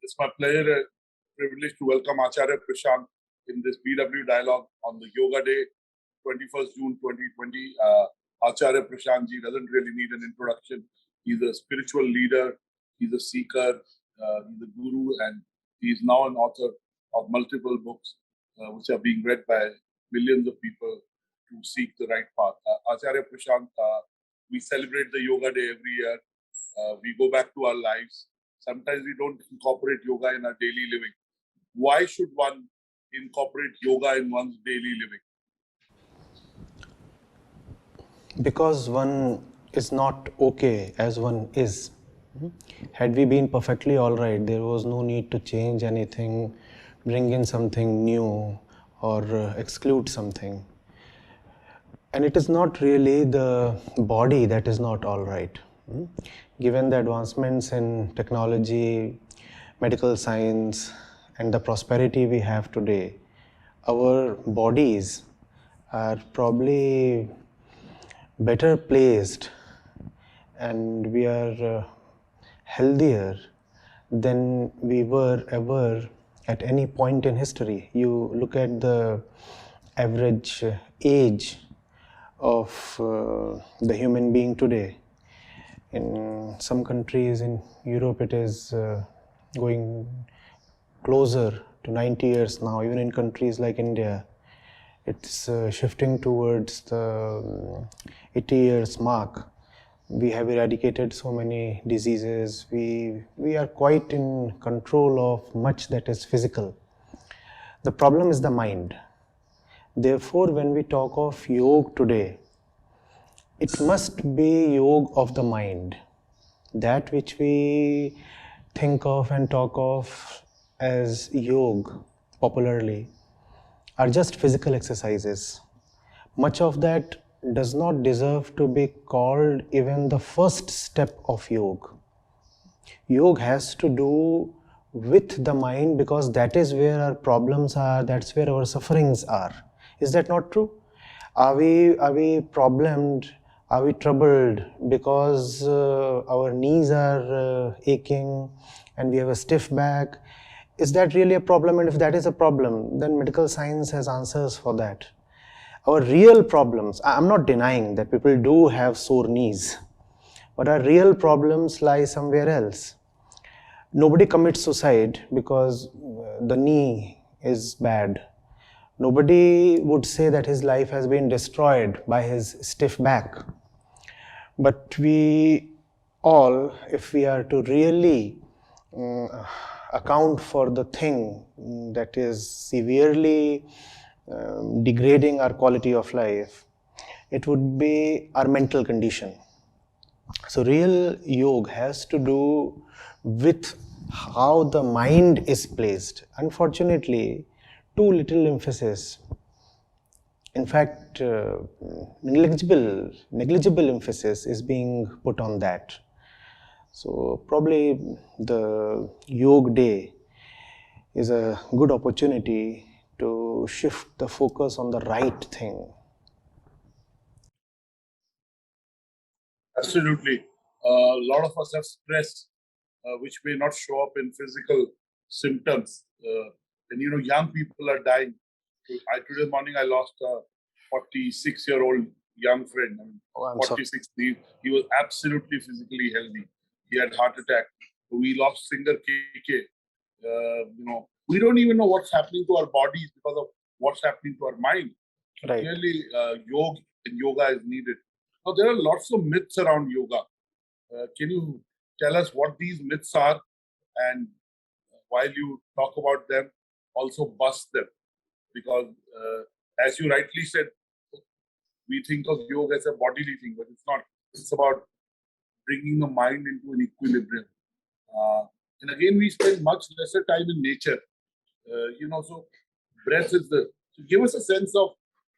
It's my pleasure and privilege to welcome Acharya Prashant in this BW dialogue on the Yoga Day, 21st June 2020. Acharya Prashant ji doesn't really need an introduction. He's a spiritual leader, he's a seeker, he's a guru, and he's now an author of multiple books which are being read by millions of people to seek the right path. Acharya Prashant, we celebrate the Yoga Day every year. We go back to our lives. Sometimes we don't incorporate yoga in our daily living. Why should one incorporate yoga in one's daily living? Because one is not okay as one is. Had we been perfectly all right, there was no need to change anything, bring in something new, or exclude something. And it is not really the body that is not all right. Given the advancements in technology, medical science, and the prosperity we have today, our bodies are probably better placed and we are healthier than we were ever at any point in history. You look at the average age of the human being today. In some countries in Europe it is going closer to 90 years now. Even in countries like India, it's shifting towards the 80 years mark. We have eradicated so many diseases. We are quite in control of much that is physical. The problem is the mind. Therefore, when we talk of yoga today, it must be yoga of the mind. That which we think of and talk of as yoga popularly are just physical exercises. Much of that does not deserve to be called even the first step of yoga. Yoga has to do with the mind because that is where our problems are, that's where our sufferings are. Is that not true? Are we problemed? Are we troubled because our knees are aching and we have a stiff back? Is that really a problem? And if that is a problem, then medical science has answers for that. Our real problems, I'm not denying that people do have sore knees, but our real problems lie somewhere else. Nobody commits suicide because the knee is bad. Nobody would say that his life has been destroyed by his stiff back. But we all, if we are to really account for the thing that is severely degrading our quality of life, it would be our mental condition. So real yoga has to do with how the mind is placed. Unfortunately, too little emphasis, in fact negligible emphasis is being put on that. So probably the Yoga Day is a good opportunity to shift the focus on the right thing. Absolutely. A lot of us have stress which may not show up in physical symptoms. And young people are dying. Today morning I lost a 46-year-old young friend. 46. He was absolutely physically healthy. He had heart attack. We lost singer KK. We don't even know what's happening to our bodies because of what's happening to our mind. Right. Clearly, yoga is needed. Now, there are lots of myths around yoga. Can you tell us what these myths are? And while you talk about them, also bust them. Because as you rightly said, we think of yoga as a bodily thing, but it's not. It's about bringing the mind into an equilibrium. And again, we spend much lesser time in nature. So breath is so give us a sense of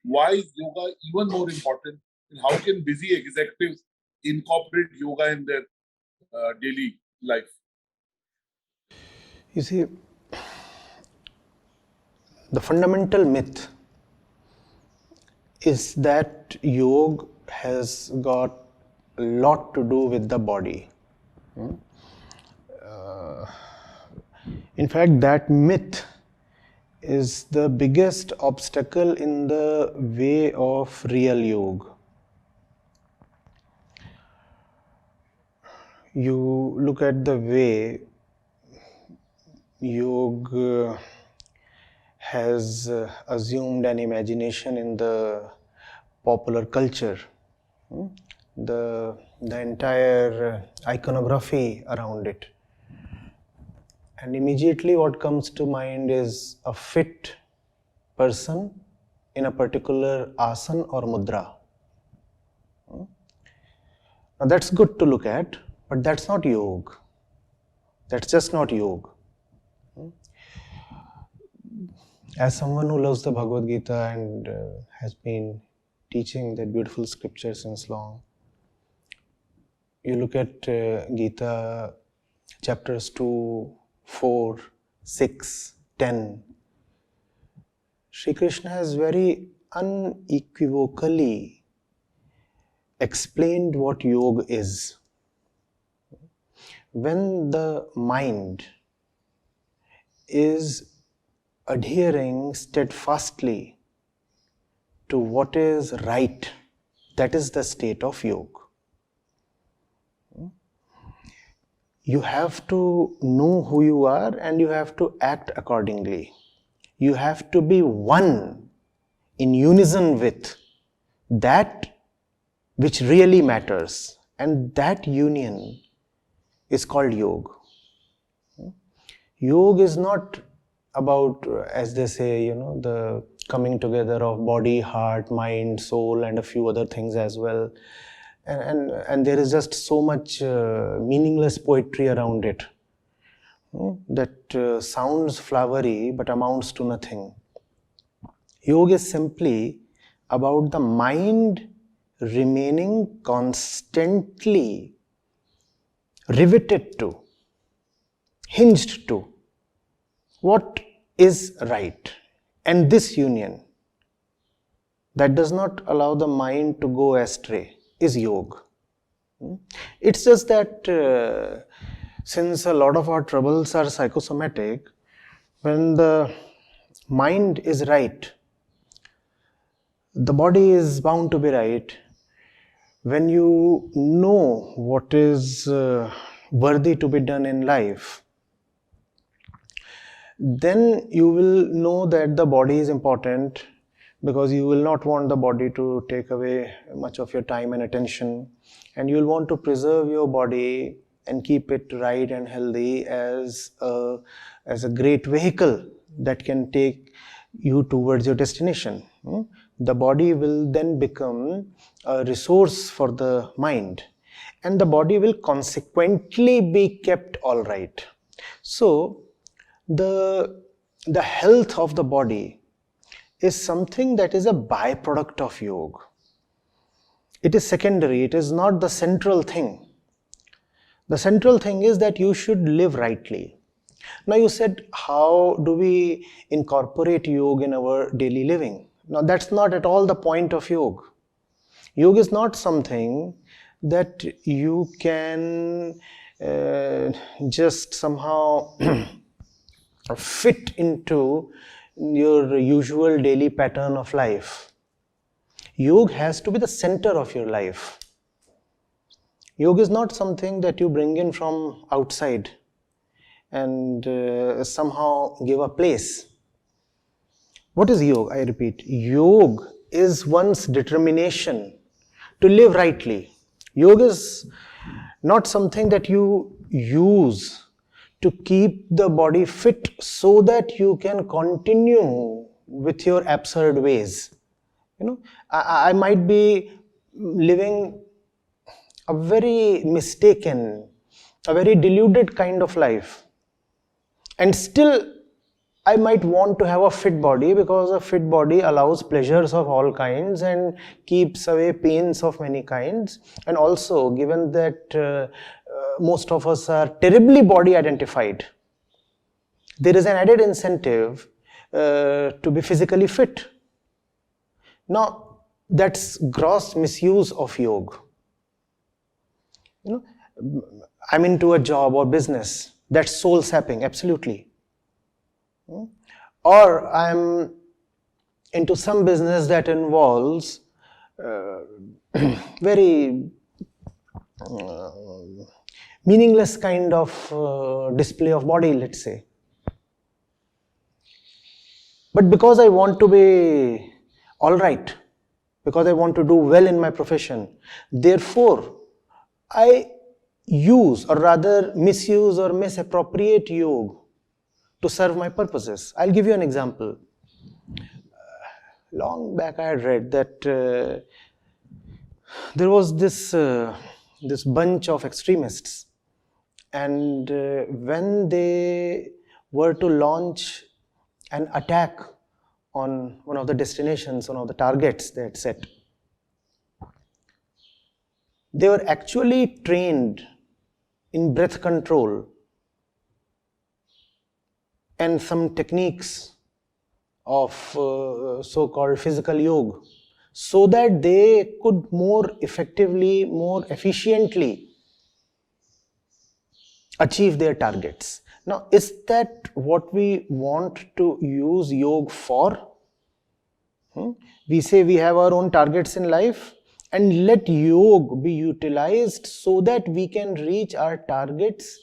why is yoga even more important and how can busy executives incorporate yoga in their daily life? You see, the fundamental myth is that yoga has got a lot to do with the body. In fact, that myth is the biggest obstacle in the way of real yoga. You look at the way yoga has assumed an imagination in the popular culture, the entire iconography around it. And immediately what comes to mind is a fit person in a particular asana or mudra. Now that's good to look at, but that's not yoga. That's just not yoga. As someone who loves the Bhagavad Gita and has been teaching that beautiful scripture since long, you look at Gita chapters 2, 4, 6, 10. Sri Krishna has very unequivocally explained what yoga is. When the mind is adhering steadfastly to what is right, that is the state of yoga. You have to know who you are and you have to act accordingly. You have to be one, in unison with that which really matters, and that union is called yoga. Yoga is not about, as they say, the coming together of body, heart, mind, soul, and a few other things as well. And there is just so much meaningless poetry around it that sounds flowery but amounts to nothing. Yoga is simply about the mind remaining constantly riveted to, hinged to what is right. And this union that does not allow the mind to go astray is yoga. It's just that since a lot of our troubles are psychosomatic, when the mind is right, the body is bound to be right. When you know what is worthy to be done in life, then you will know that the body is important, because you will not want the body to take away much of your time and attention, and you will want to preserve your body and keep it right and healthy as a great vehicle that can take you towards your destination. The body will then become a resource for the mind, and the body will consequently be kept all right. So the health of the body is something that is a byproduct of yoga. It is secondary, it is not the central thing. The central thing is that you should live rightly. Now you said, how do we incorporate yoga in our daily living? Now that's not at all the point of yoga. Yoga is not something that you can just somehow fit into your usual daily pattern of life. Yoga has to be the center of your life. Yoga is not something that you bring in from outside and somehow give a place. What is yoga? I repeat, yoga is one's determination to live rightly. Yoga is not something that you use to keep the body fit so that you can continue with your absurd ways. I might be living a very mistaken, a very deluded kind of life, and still I might want to have a fit body, because a fit body allows pleasures of all kinds and keeps away pains of many kinds. And also, given that most of us are terribly body identified, there is an added incentive to be physically fit. Now, that's gross misuse of yoga. I'm into a job or business, that's soul sapping, absolutely. or I'm into some business that involves very meaningless kind of display of body, let's say. But because I want to be all right, because I want to do well in my profession, therefore I use, or rather misuse or misappropriate yoga to serve my purposes. I'll give you an example. Long back I had read that there was this bunch of extremists, and when they were to launch an attack on one of the destinations, one of the targets they had set, they were actually trained in breath control and some techniques of so-called physical yoga, so that they could more effectively, more efficiently achieve their targets. Now, is that what we want to use yoga for? We say we have our own targets in life, and let yoga be utilized so that we can reach our targets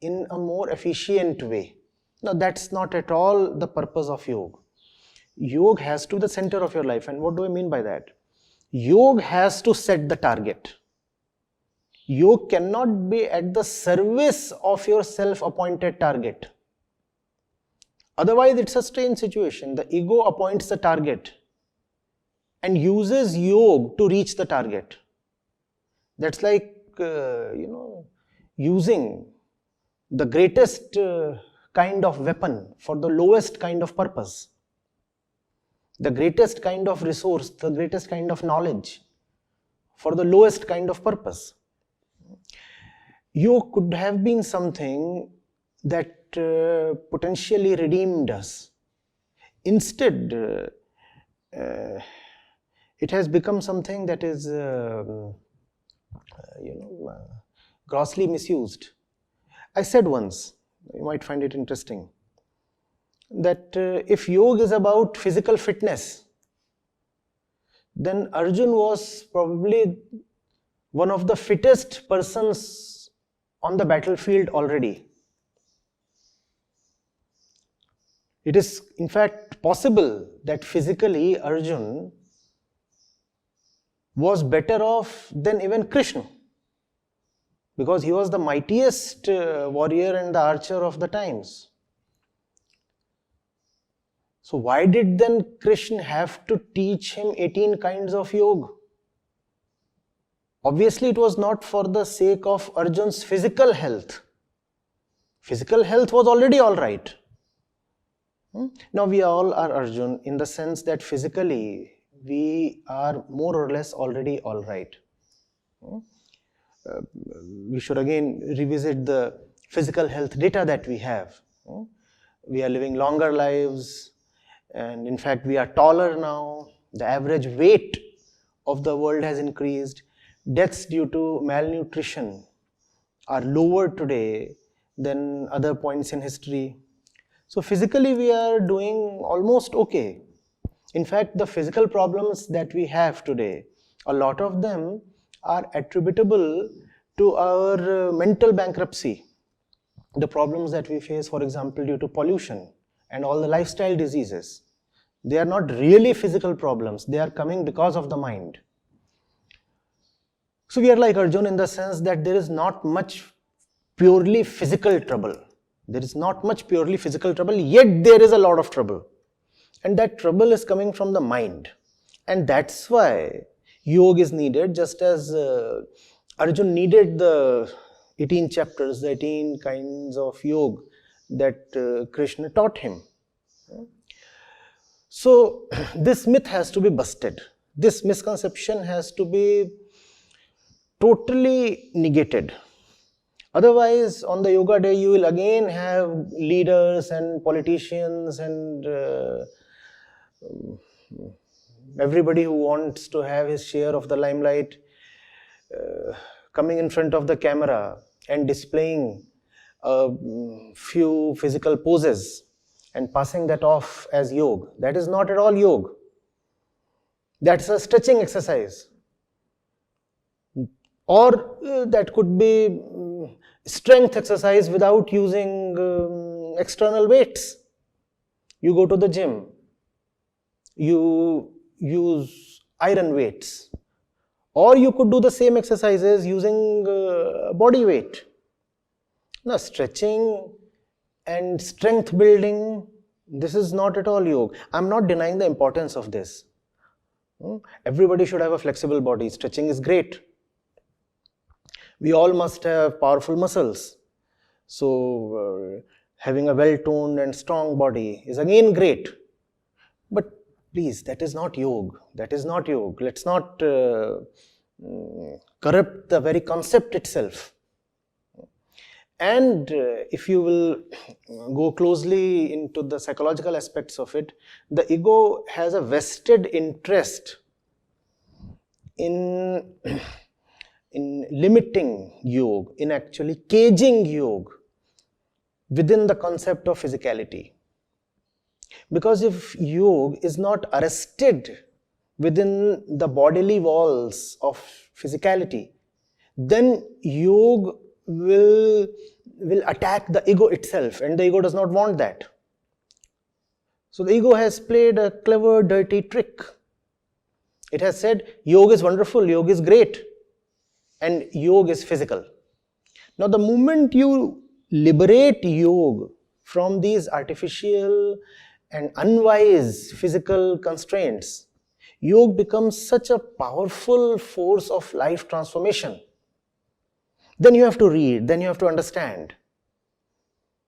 in a more efficient way. Now, that's not at all the purpose of yoga. Yoga has to be the center of your life. And what do I mean by that? Yoga has to set the target. Yoga cannot be at the service of your self-appointed target. Otherwise, it's a strange situation. The ego appoints the target and uses yoga to reach the target. That's like, using the greatest kind of weapon for the lowest kind of purpose. The greatest kind of resource, the greatest kind of knowledge for the lowest kind of purpose. Yoga could have been something that potentially redeemed us. Instead, it has become something that is grossly misused. I said once, you might find it interesting, that if yoga is about physical fitness, then Arjun was probably one of the fittest persons on the battlefield already. It is in fact possible that physically Arjun was better off than even Krishna, because he was the mightiest warrior and the archer of the times. So why did then Krishna have to teach him 18 kinds of yoga? Obviously, it was not for the sake of Arjun's physical health. Physical health was already all right. Now we all are Arjun in the sense that physically we are more or less already all right. We should again revisit the physical health data that we have. We are living longer lives, and in fact we are taller now. The average weight of the world has increased. Deaths due to malnutrition are lower today than other points in history. So physically we are doing almost okay. In fact, the physical problems that we have today, a lot of them are attributable to our mental bankruptcy. The problems that we face, for example, due to pollution and all the lifestyle diseases, they are not really physical problems. They are coming because of the mind. So we are like Arjun in the sense that there is not much purely physical trouble. There is not much purely physical trouble, yet there is a lot of trouble. And that trouble is coming from the mind. And that's why yoga is needed, just as Arjun needed the 18 chapters, the 18 kinds of yoga that Krishna taught him. So this myth has to be busted. This misconception has to be totally negated. Otherwise, on the yoga day, you will again have leaders and politicians and everybody who wants to have his share of the limelight coming in front of the camera and displaying a few physical poses and passing that off as yoga. That is not at all yoga. That's a stretching exercise. Or that could be strength exercise without using external weights. You go to the gym, you use iron weights, or you could do the same exercises using body weight. Now, stretching and strength building, this is not at all yoga. I'm not denying the importance of this. Everybody should have a flexible body. Stretching is great. We all must have powerful muscles. So, having a well-toned and strong body is again great. But please, that is not yoga. That is not yoga. Let's not corrupt the very concept itself. And if you will go closely into the psychological aspects of it, the ego has a vested interest in limiting yoga, in actually caging yoga within the concept of physicality. Because if yoga is not arrested within the bodily walls of physicality, then yoga will attack the ego itself, and the ego does not want that. So the ego has played a clever, dirty trick. It has said, yoga is wonderful, yoga is great, and yoga is physical. Now the moment you liberate yoga from these artificial and unwise physical constraints, yoga becomes such a powerful force of life transformation. Then you have to read, then you have to understand.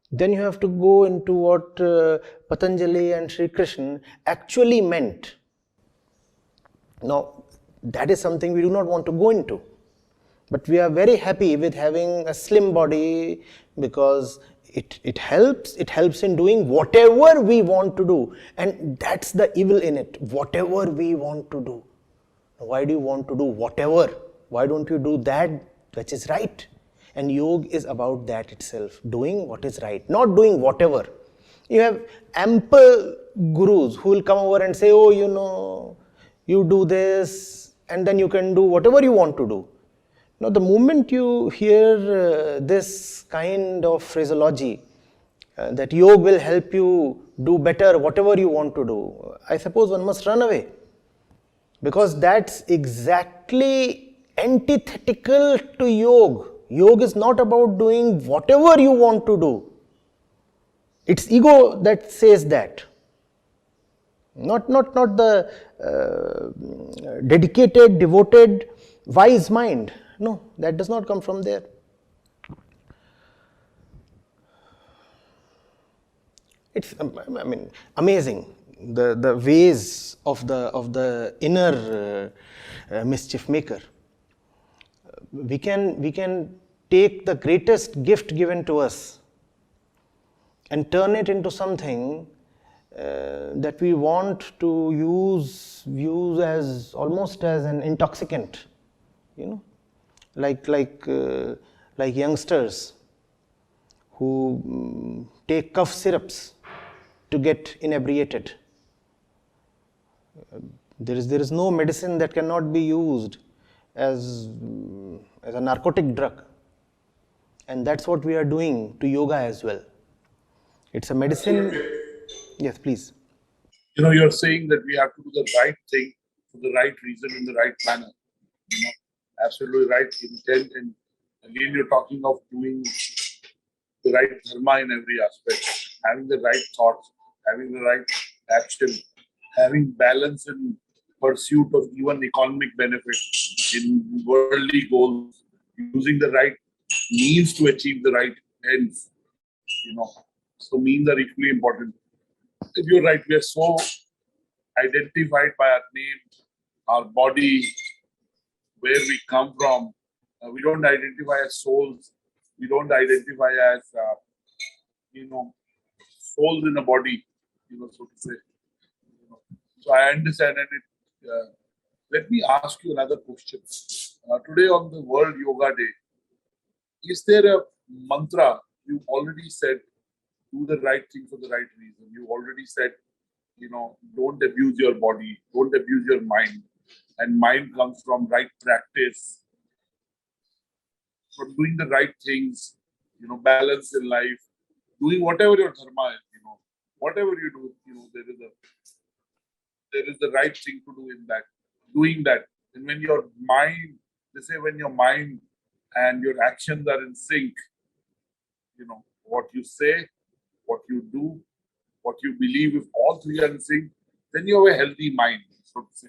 Then you have to go into what Patanjali and Sri Krishna actually meant. Now, that is something we do not want to go into. But we are very happy with having a slim body because it helps in doing whatever we want to do. And that's the evil in it, whatever we want to do. Why do you want to do whatever? Why don't you do that which is right? And yoga is about that itself, doing what is right, not doing whatever. You have ample gurus who will come over and say, oh, you do this and then you can do whatever you want to do. Now, the moment you hear this kind of phraseology, that yoga will help you do better whatever you want to do, I suppose one must run away. Because that's exactly antithetical to yoga. Yoga is not about doing whatever you want to do. It's ego that says that. Not the dedicated, devoted, wise mind. No, that does not come from there. It's, amazing the ways of the inner mischief maker. We can take the greatest gift given to us and turn it into something that we want to use as almost as an intoxicant, like youngsters who take cough syrups to get inebriated. There is no medicine that cannot be used as a narcotic drug, and that's what we are doing to yoga as well. It's a medicine. Yes, please. You're saying that we have to do the right thing for the right reason in the right manner. Absolutely right intent, and again you're talking of doing the right dharma in every aspect, having the right thoughts, having the right action, having balance in pursuit of even economic benefit in worldly goals, using the right means to achieve the right ends. So means are equally important. If you're right, we are so identified by our name, our body, where we come from. We don't identify as souls. We don't identify as, souls in a body, so to say. So I understand, and let me ask you another question. Today on the World Yoga Day, is there a mantra you already said do the right thing for the right reason. You already said, don't abuse your body, don't abuse your mind. And mind comes from right practice, from doing the right things, balance in life, doing whatever your dharma is, whatever you do, there is the right thing to do in that, doing that. And when your mind, they say when your mind and your actions are in sync, what you say, what you do, what you believe, if all three are in sync, then you have a healthy mind, so to say.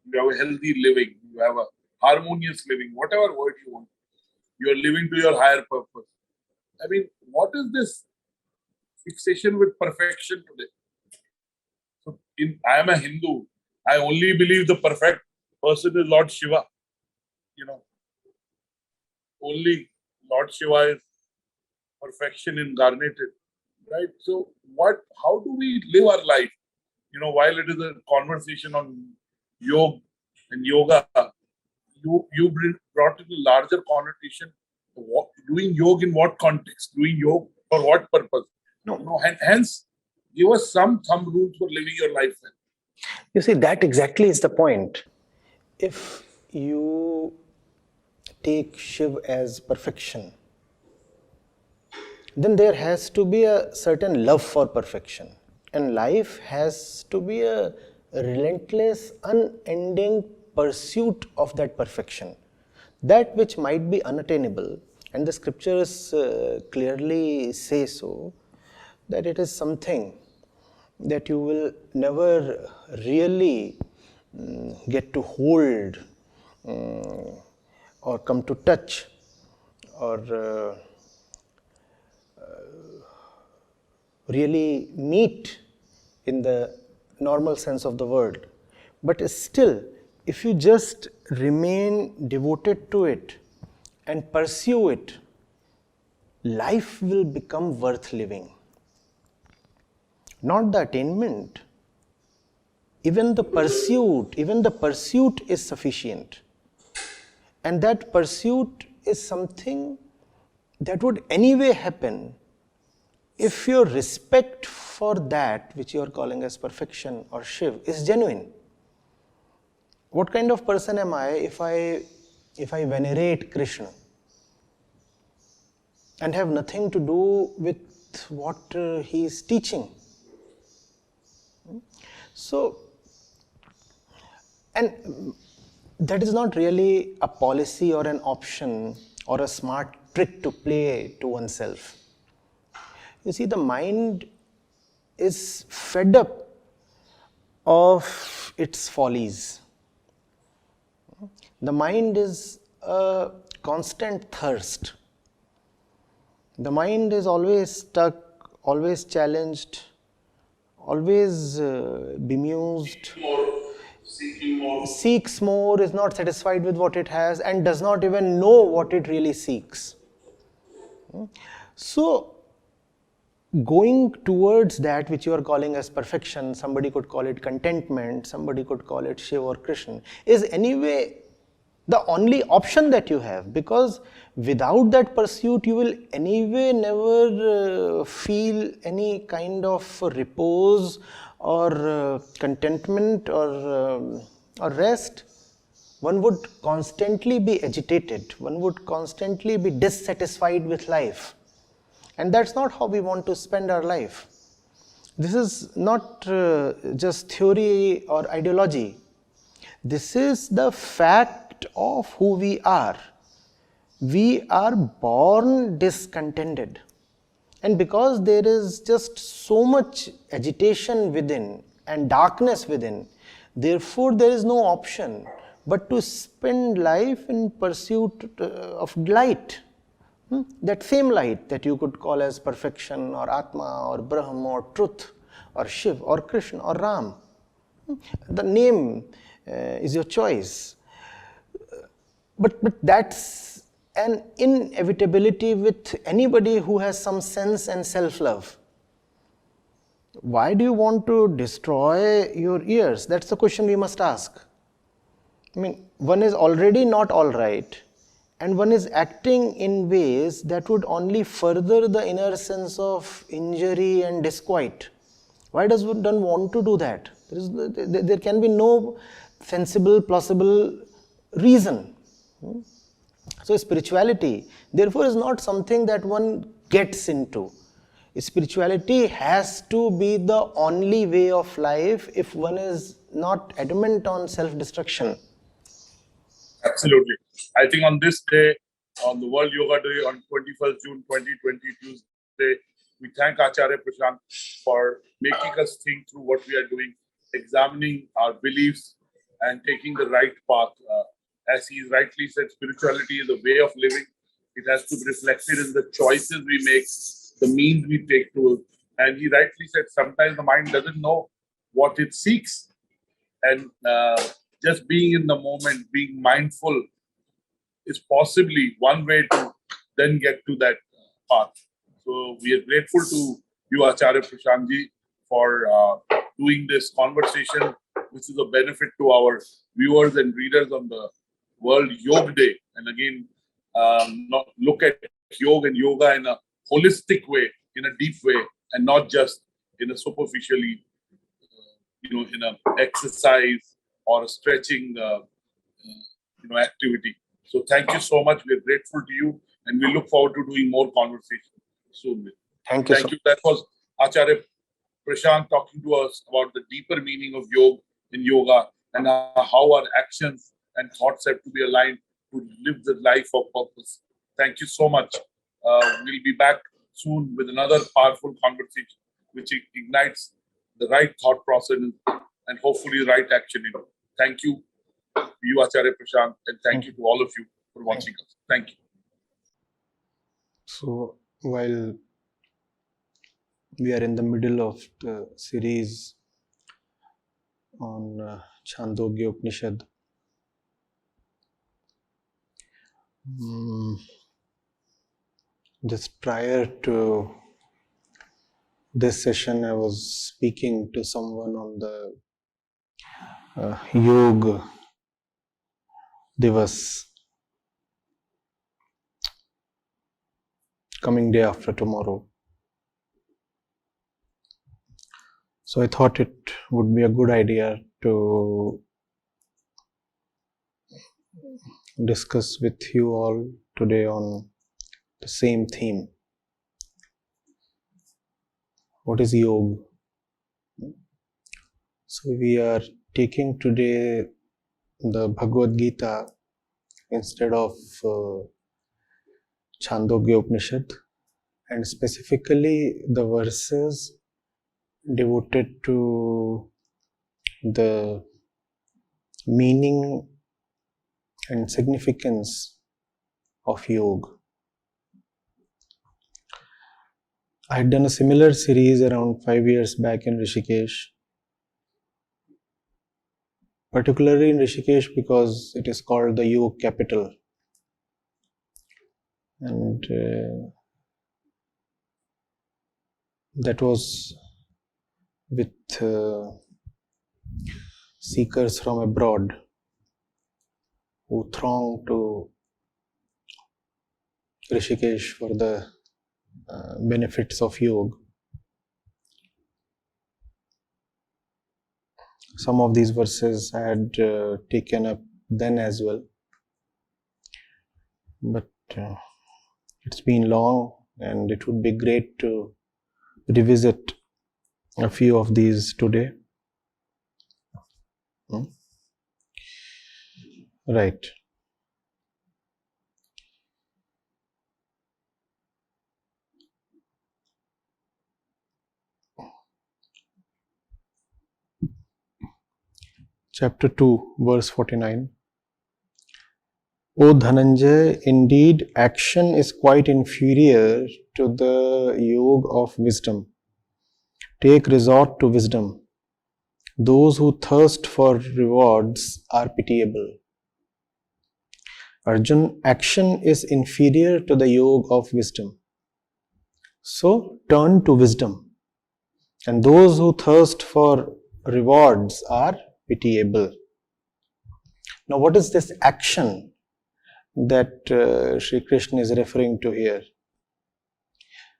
You have a healthy living, you have a harmonious living, whatever word you want. You are living to your higher purpose. I mean, what is this fixation with perfection today? So, I am a Hindu. I only believe the perfect person is Lord Shiva. Only Lord Shiva is perfection incarnated, right? So, how do we live our life? While it is a conversation on yoga and yoga, you brought in a larger connotation. Doing yoga in what context? Doing yoga for what purpose? Hence, give us some thumb rules for living your life then. You see, that exactly is the point. If you take Shiv as perfection, then there has to be a certain love for perfection. And life has to be a relentless, unending pursuit of that perfection. That which might be unattainable, and the scriptures clearly say so, that it is something that you will never really get to hold or come to touch or really meet in the normal sense of the word. But still, if you just remain devoted to it and pursue it, life will become worth living. Not the attainment. Even the pursuit is sufficient. And that pursuit is something that would anyway happen if your respect for that which you are calling as perfection or Shiv is genuine. What kind of person am I if I venerate Krishna and have nothing to do with what he is teaching? So, and that is not really a policy or an option or a smart trick to play to oneself. You see, the mind is fed up of its follies. The mind is a constant thirst. The mind is always stuck, always challenged, always bemused, seeks more, is not satisfied with what it has, and does not even know what it really seeks. So, going towards that which you are calling as perfection, somebody could call it contentment, somebody could call it Shiva or Krishna, is anyway the only option that you have, because without that pursuit you will anyway never feel any kind of repose or contentment or rest. One would constantly be agitated, one would constantly be dissatisfied with life. And that's not how we want to spend our life. This is not just theory or ideology. This is the fact of who we are. We are born discontented. And because there is just so much agitation within and darkness within, therefore there is no option but to spend life in pursuit of light. That same light that you could call as perfection or Atma or Brahm or truth or Shiv or Krishna or Ram. The name is your choice. But that's an inevitability with anybody who has some sense and self-love. Why do you want to destroy your ears? That's the question we must ask. I mean, one is already not all right, and one is acting in ways that would only further the inner sense of injury and disquiet. Why does one want to do that? There can be no sensible, plausible reason. So spirituality, therefore, is not something that one gets into. Spirituality has to be the only way of life if one is not adamant on self-destruction. Absolutely. I think on this day, on the World Yoga Day on 21st June 2020, Tuesday, we thank Acharya Prashant for making us think through what we are doing, examining our beliefs and taking the right path. As he rightly said, spirituality is a way of living. It has to be reflected in the choices we make, the means we take to it. And he rightly said, sometimes the mind doesn't know what it seeks. And just being in the moment, being mindful is possibly one way to then get to that path. So we are grateful to you, Acharya Prashantji, for doing this conversation, which is a benefit to our viewers and readers on the World Yoga Day. And again, not look at yoga and yoga in a holistic way, in a deep way, and not just in a superficially, in a exercise or a stretching, activity. So thank you so much. We're grateful to you, and we look forward to doing more conversation soon. Thank you. That was Acharya Prashant talking to us about the deeper meaning of yoga and how our actions and thoughts have to be aligned to live the life of purpose. Thank you so much. We'll be back soon with another powerful conversation which ignites the right thought process and hopefully right action. Thank you to you, Acharya Prashant, and thank you to all of you for watching us. Thank you. So while we are in the middle of the series on Chandogya Upanishad, just prior to this session, I was speaking to someone on the Yog Divas, coming day after tomorrow. So I thought it would be a good idea to discuss with you all today on the same theme. What is yoga? So we are taking today the Bhagavad Gita instead of Chandogya Upanishad, and specifically the verses devoted to the meaning and significance of yoga. I had done a similar series around 5 years back in Rishikesh, particularly in Rishikesh because it is called the yoga capital, and that was with seekers from abroad who thronged to Rishikesh for the benefits of yoga. Some of these verses I had taken up then as well, but it's been long and it would be great to revisit a few of these today. Right. Chapter 2, verse 49. O Dhananjay, indeed action is quite inferior to the yoga of wisdom. Take resort to wisdom. Those who thirst for rewards are pitiable. Arjun, action is inferior to the yoga of wisdom. So turn to wisdom. And those who thirst for rewards are pitiable. Now, what is this action? that Sri Krishna is referring to here.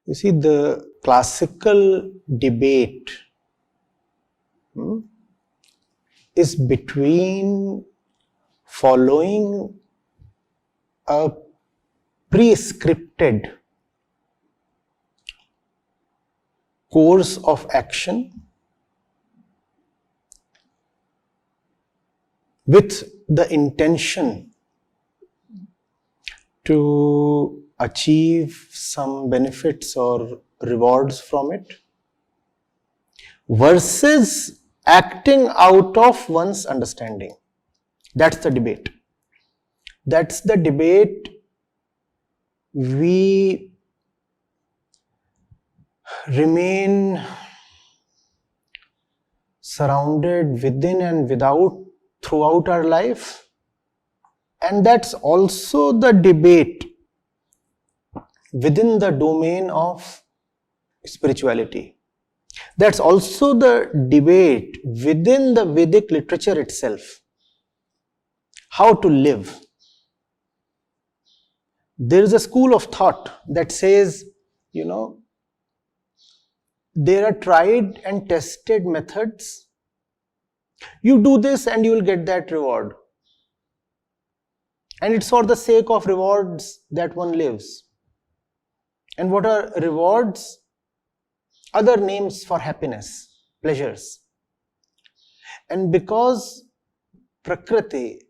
You see, the classical debate is between following a prescripted course of action with the intention to achieve some benefits or rewards from it, versus acting out of one's understanding. That's the debate. That's the debate we remain surrounded within and without throughout our life. And that's also the debate within the domain of spirituality. That's also the debate within the Vedic literature itself. How to live. There is a school of thought that says, there are tried and tested methods. You do this and you will get that reward. And it's for the sake of rewards that one lives. And what are rewards? Other names for happiness, pleasures. And because Prakriti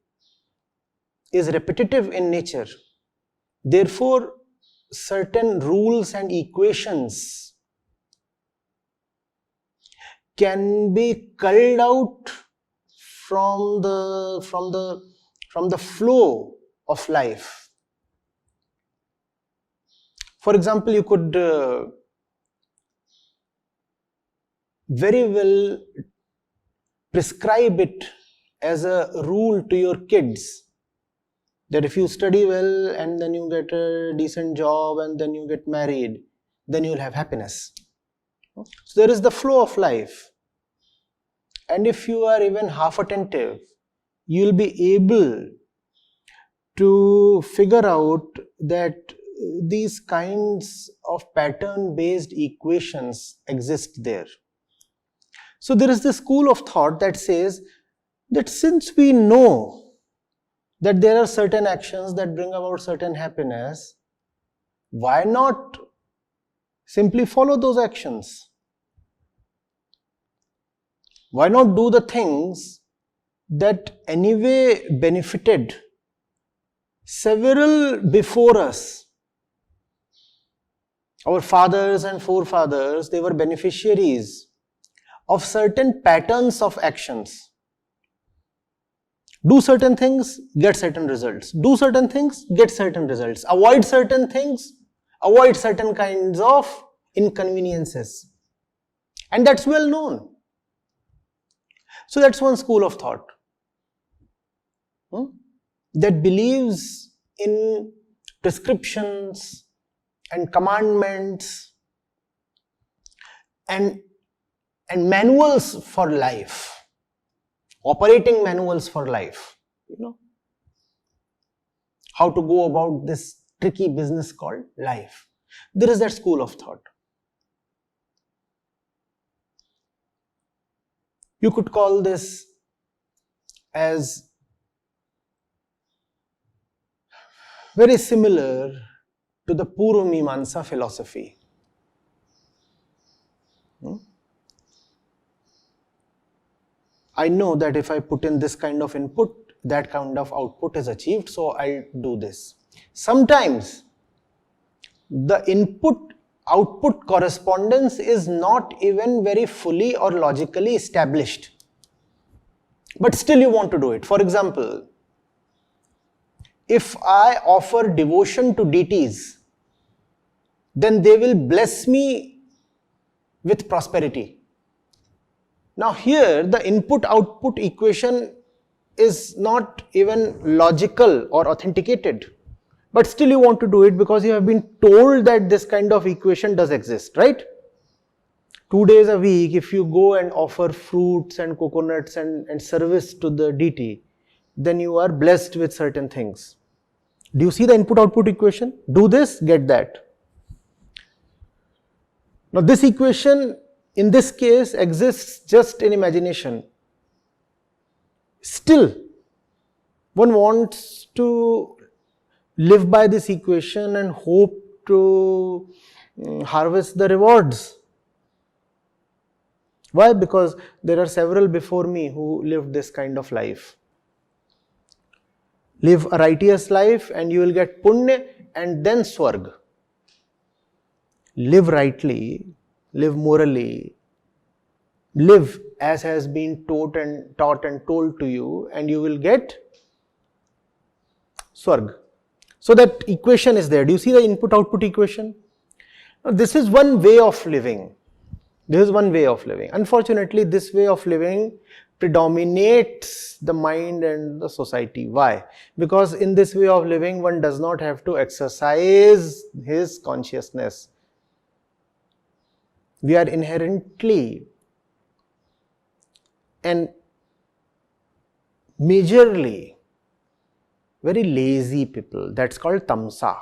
is repetitive in nature, therefore certain rules and equations can be culled out from the flow of life. For example, you could very well prescribe it as a rule to your kids that if you study well and then you get a decent job and then you get married, then you will have happiness. So there is the flow of life. And if you are even half attentive, you will be able to figure out that these kinds of pattern-based equations exist there. So there is this school of thought that says that since we know that there are certain actions that bring about certain happiness, why not simply follow those actions? Why not do the things that anyway benefited several before us? Our fathers and forefathers, they were beneficiaries of certain patterns of actions. Do certain things, get certain results. Do certain things, get certain results. Avoid certain things, avoid certain kinds of inconveniences. And that's well known. So that's one school of thought that believes in prescriptions and commandments and manuals for life, operating manuals for life, how to go about this tricky business called life. There is that school of thought. You could call this as very similar to the Purva Mimamsa philosophy. I know that if I put in this kind of input, that kind of output is achieved, so I'll do this. Sometimes the input-output correspondence is not even very fully or logically established, but still you want to do it. For example, if I offer devotion to deities, then they will bless me with prosperity. Now here the input-output equation is not even logical or authenticated, but still you want to do it because you have been told that this kind of equation does exist, right? 2 days a week, if you go and offer fruits and coconuts and service to the deity, then you are blessed with certain things. Do you see the input-output equation? Do this, get that. Now this equation in this case exists just in imagination. Still, one wants to live by this equation and hope to harvest the rewards. Why? Because there are several before me who lived this kind of life. Live a righteous life and you will get punya and then swarg. Live rightly, live morally, live as has been taught and told to you, and you will get swarg. So that equation is there. Do you see the input-output equation? Now, this is one way of living. This is one way of living. Unfortunately, this way of living predominates the mind and the society. Why? Because in this way of living, one does not have to exercise his consciousness. We are inherently and majorly very lazy people. That's called tamsa.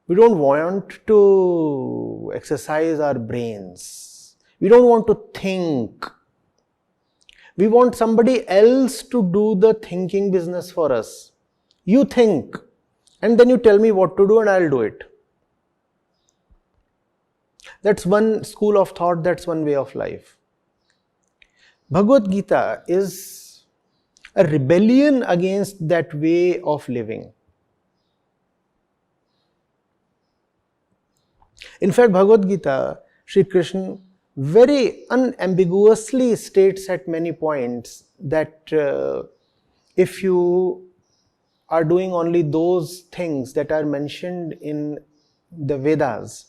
We don't want to exercise our brains. We don't want to think. We want somebody else to do the thinking business for us. You think and then you tell me what to do and I'll do it. That's one school of thought, that's one way of life. Bhagavad Gita is a rebellion against that way of living. In fact, Bhagavad Gita, Sri Krishna very unambiguously states at many points that if you are doing only those things that are mentioned in the Vedas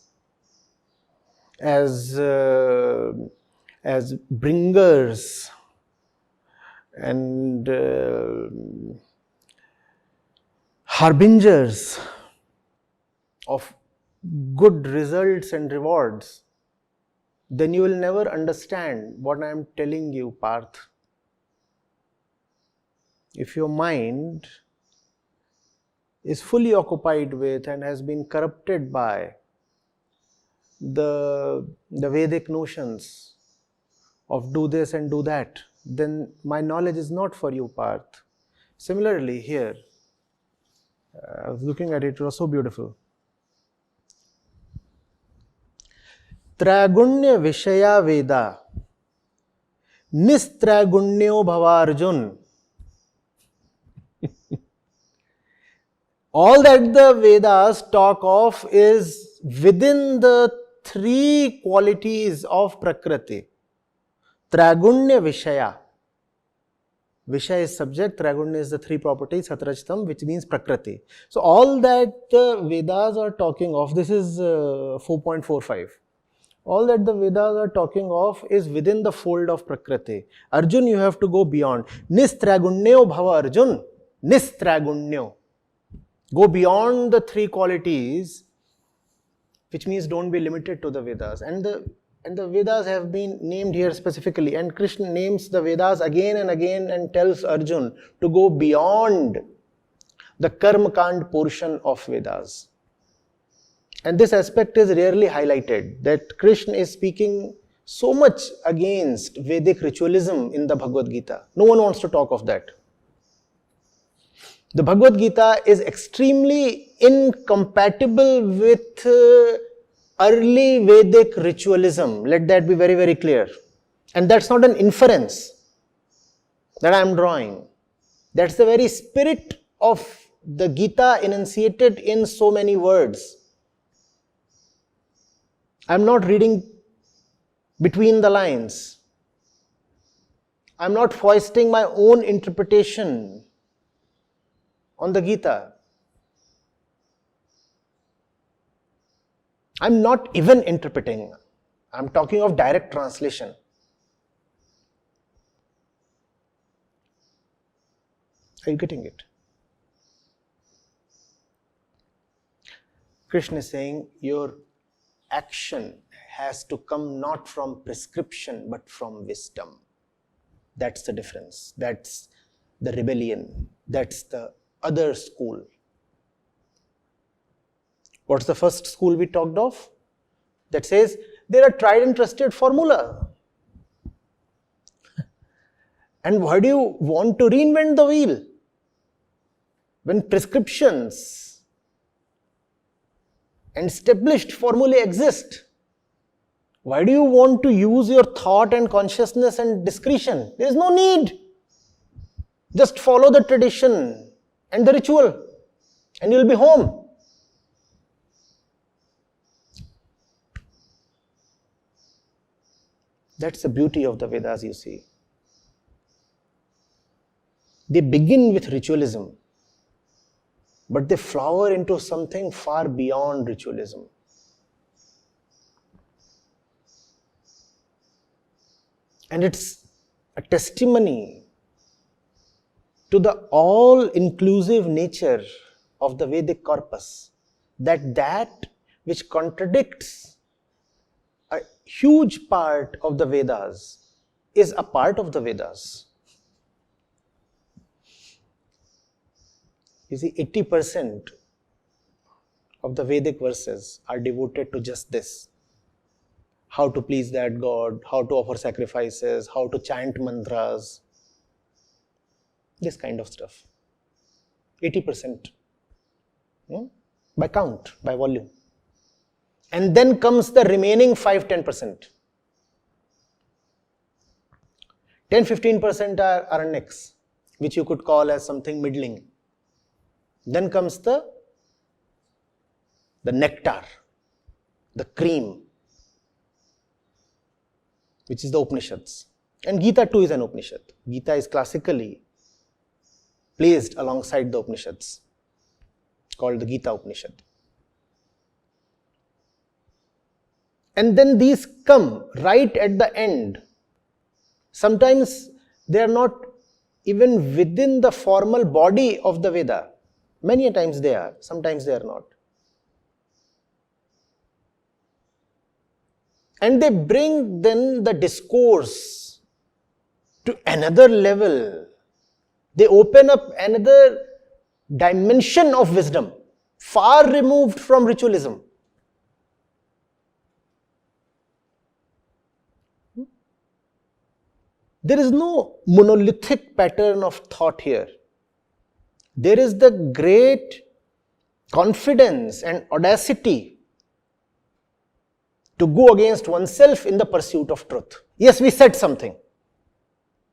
as bringers and harbingers of good results and rewards, then you will never understand what I am telling you, Parth. If your mind is fully occupied with and has been corrupted by the Vedic notions of do this and do that, then my knowledge is not for you, Parth. Similarly, here, I was looking at it, it was so beautiful. Tragunya Vishaya Veda Nistragunyo Bhavarjun. All that the Vedas talk of is within the three qualities of Prakriti. Tragunya Vishaya. Vishaya is subject, Tragunya is the three properties, Satrachitam, which means Prakriti. So all that the Vedas are talking of, this is 4.45. All that the Vedas are talking of is within the fold of Prakriti. Arjun, you have to go beyond. Nistragunnyo bhava Arjun. Nistragunnyo. Go beyond the three qualities, which means don't be limited to the Vedas. And the Vedas have been named here specifically. And Krishna names the Vedas again and again and tells Arjun to go beyond the Karma Kand portion of Vedas. And this aspect is rarely highlighted, that Krishna is speaking so much against Vedic ritualism in the Bhagavad Gita. No one wants to talk of that. The Bhagavad Gita is extremely incompatible with early Vedic ritualism. Let that be very, very clear. And that's not an inference that I am drawing. That's the very spirit of the Gita enunciated in so many words. I'm not reading between the lines. I'm not foisting my own interpretation on the Gita. I'm not even interpreting. I'm talking of direct translation. Are you getting it? Krishna is saying your action has to come not from prescription but from wisdom. That's the difference. That's the rebellion. That's the other school. What's the first school we talked of? That says there are tried and trusted formula. And why do you want to reinvent the wheel? When prescriptions and established formulae exist, why do you want to use your thought and consciousness and discretion? There is no need. Just follow the tradition and the ritual and you will be home. That's the beauty of the Vedas, you see. They begin with ritualism, but they flower into something far beyond ritualism. And it's a testimony to the all-inclusive nature of the Vedic corpus, that which contradicts a huge part of the Vedas is a part of the Vedas. You see, 80% of the Vedic verses are devoted to just this. How to please that God, how to offer sacrifices, how to chant mantras. This kind of stuff. 80%. By count, by volume. And then comes the remaining 5-10%. 10-15% are aranyaks, which you could call as something middling. Then comes the nectar, the cream, which is the Upanishads. And Gita too is an Upanishad. Gita is classically placed alongside the Upanishads, called the Gita Upanishad. And then these come right at the end. Sometimes they are not even within the formal body of the Veda. Many a times they are, sometimes they are not. And they bring then the discourse to another level. They open up another dimension of wisdom, far removed from ritualism. There is no monolithic pattern of thought here. There is the great confidence and audacity to go against oneself in the pursuit of truth. Yes, we said something,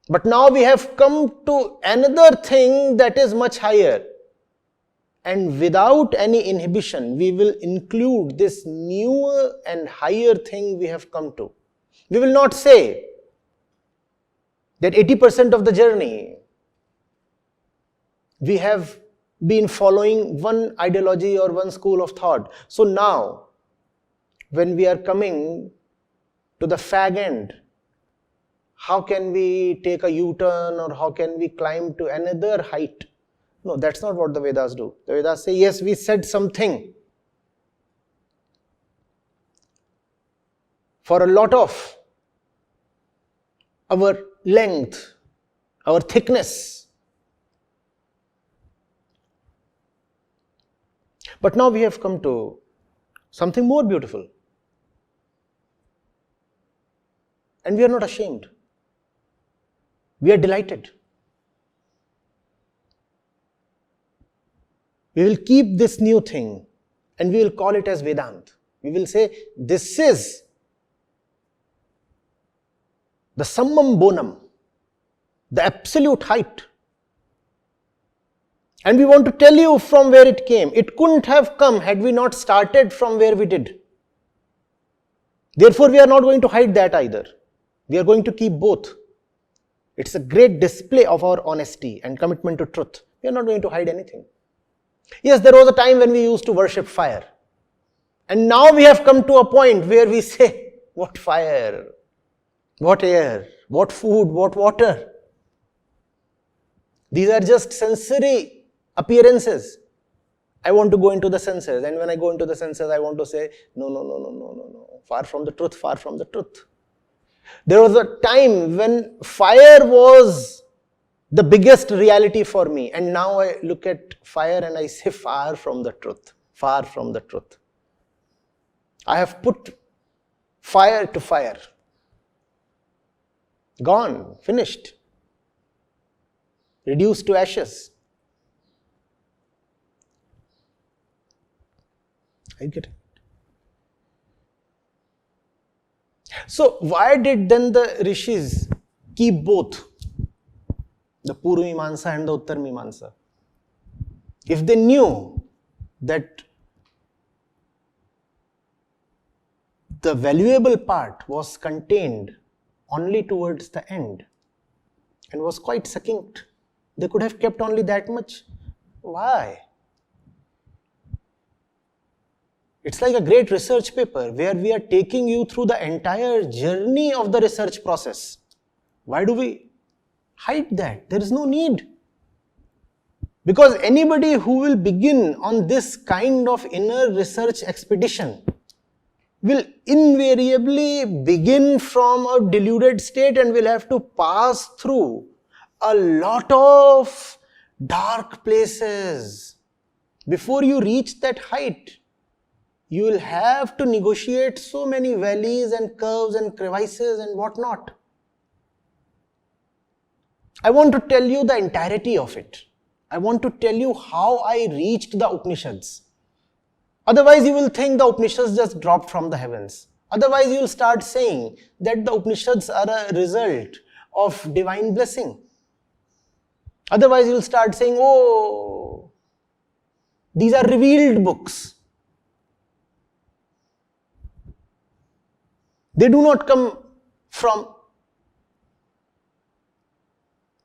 but now we have come to another thing that is much higher. And without any inhibition, we will include this newer and higher thing we have come to. We will not say that 80% of the journey we have been following one ideology or one school of thought. So now, when we are coming to the fag end, how can we take a U-turn or how can we climb to another height? No, that's not what the Vedas do. The Vedas say, yes, we said something. For a lot of our length, our thickness. But now we have come to something more beautiful. And we are not ashamed. We are delighted. We will keep this new thing and we will call it as Vedant. We will say, this is the summum bonum, the absolute height. And we want to tell you from where it came. It couldn't have come had we not started from where we did. Therefore, we are not going to hide that either. We are going to keep both. It's a great display of our honesty and commitment to truth. We are not going to hide anything. Yes, there was a time when we used to worship fire. And now we have come to a point where we say, what fire? What air? What food? What water? These are just sensory appearances. I want to go into the senses, and when I go into the senses, I want to say, no. Far from the truth, far from the truth. There was a time when fire was the biggest reality for me. And now I look at fire and I say, far from the truth, far from the truth. I have put fire to fire. Gone, finished, reduced to ashes. I get it. So why did then the rishis keep both, the Purva Mimamsa and the Uttar Mimamsa? If they knew that the valuable part was contained only towards the end and was quite succinct, they could have kept only that much. Why? It's like a great research paper where we are taking you through the entire journey of the research process. Why do we hide that? There is no need. Because anybody who will begin on this kind of inner research expedition will invariably begin from a deluded state and will have to pass through a lot of dark places. Before you reach that height, you will have to negotiate so many valleys and curves and crevices and whatnot. I want to tell you the entirety of it. I want to tell you how I reached the Upanishads. Otherwise, you will think the Upanishads just dropped from the heavens. Otherwise, you will start saying that the Upanishads are a result of divine blessing. Otherwise, you will start saying, oh, these are revealed books. They do not come from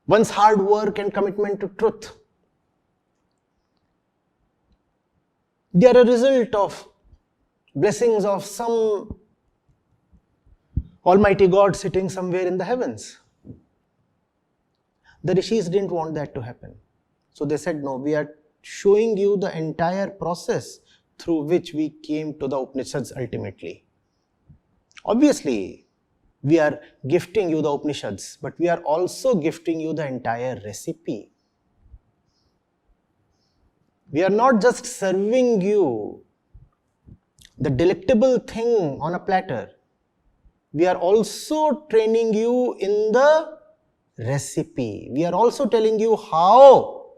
one's hard work and commitment to truth. They are a result of blessings of some Almighty God sitting somewhere in the heavens. The rishis didn't want that to happen. So they said, no, we are showing you the entire process through which we came to the Upanishads ultimately. Obviously, we are gifting you the Upanishads, but we are also gifting you the entire recipe. We are not just serving you the delectable thing on a platter. We are also training you in the recipe. We are also telling you how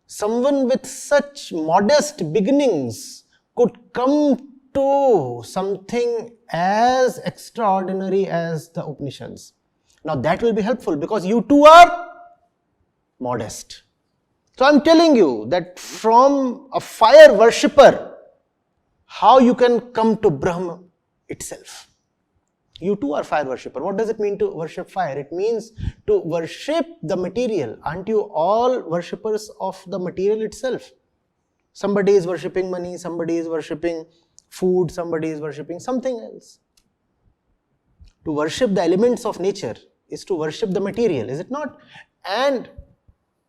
someone with such modest beginnings could come to something as extraordinary as the Upanishads. Now that will be helpful because you too are modest. So I am telling you that from a fire worshipper, how you can come to Brahma itself. You too are fire worshipper. What does it mean to worship fire? It means to worship the material. Aren't you all worshippers of the material itself? Somebody is worshipping money, somebody is worshipping food, somebody is worshipping something else. To worship the elements of nature is to worship the material, is it not? And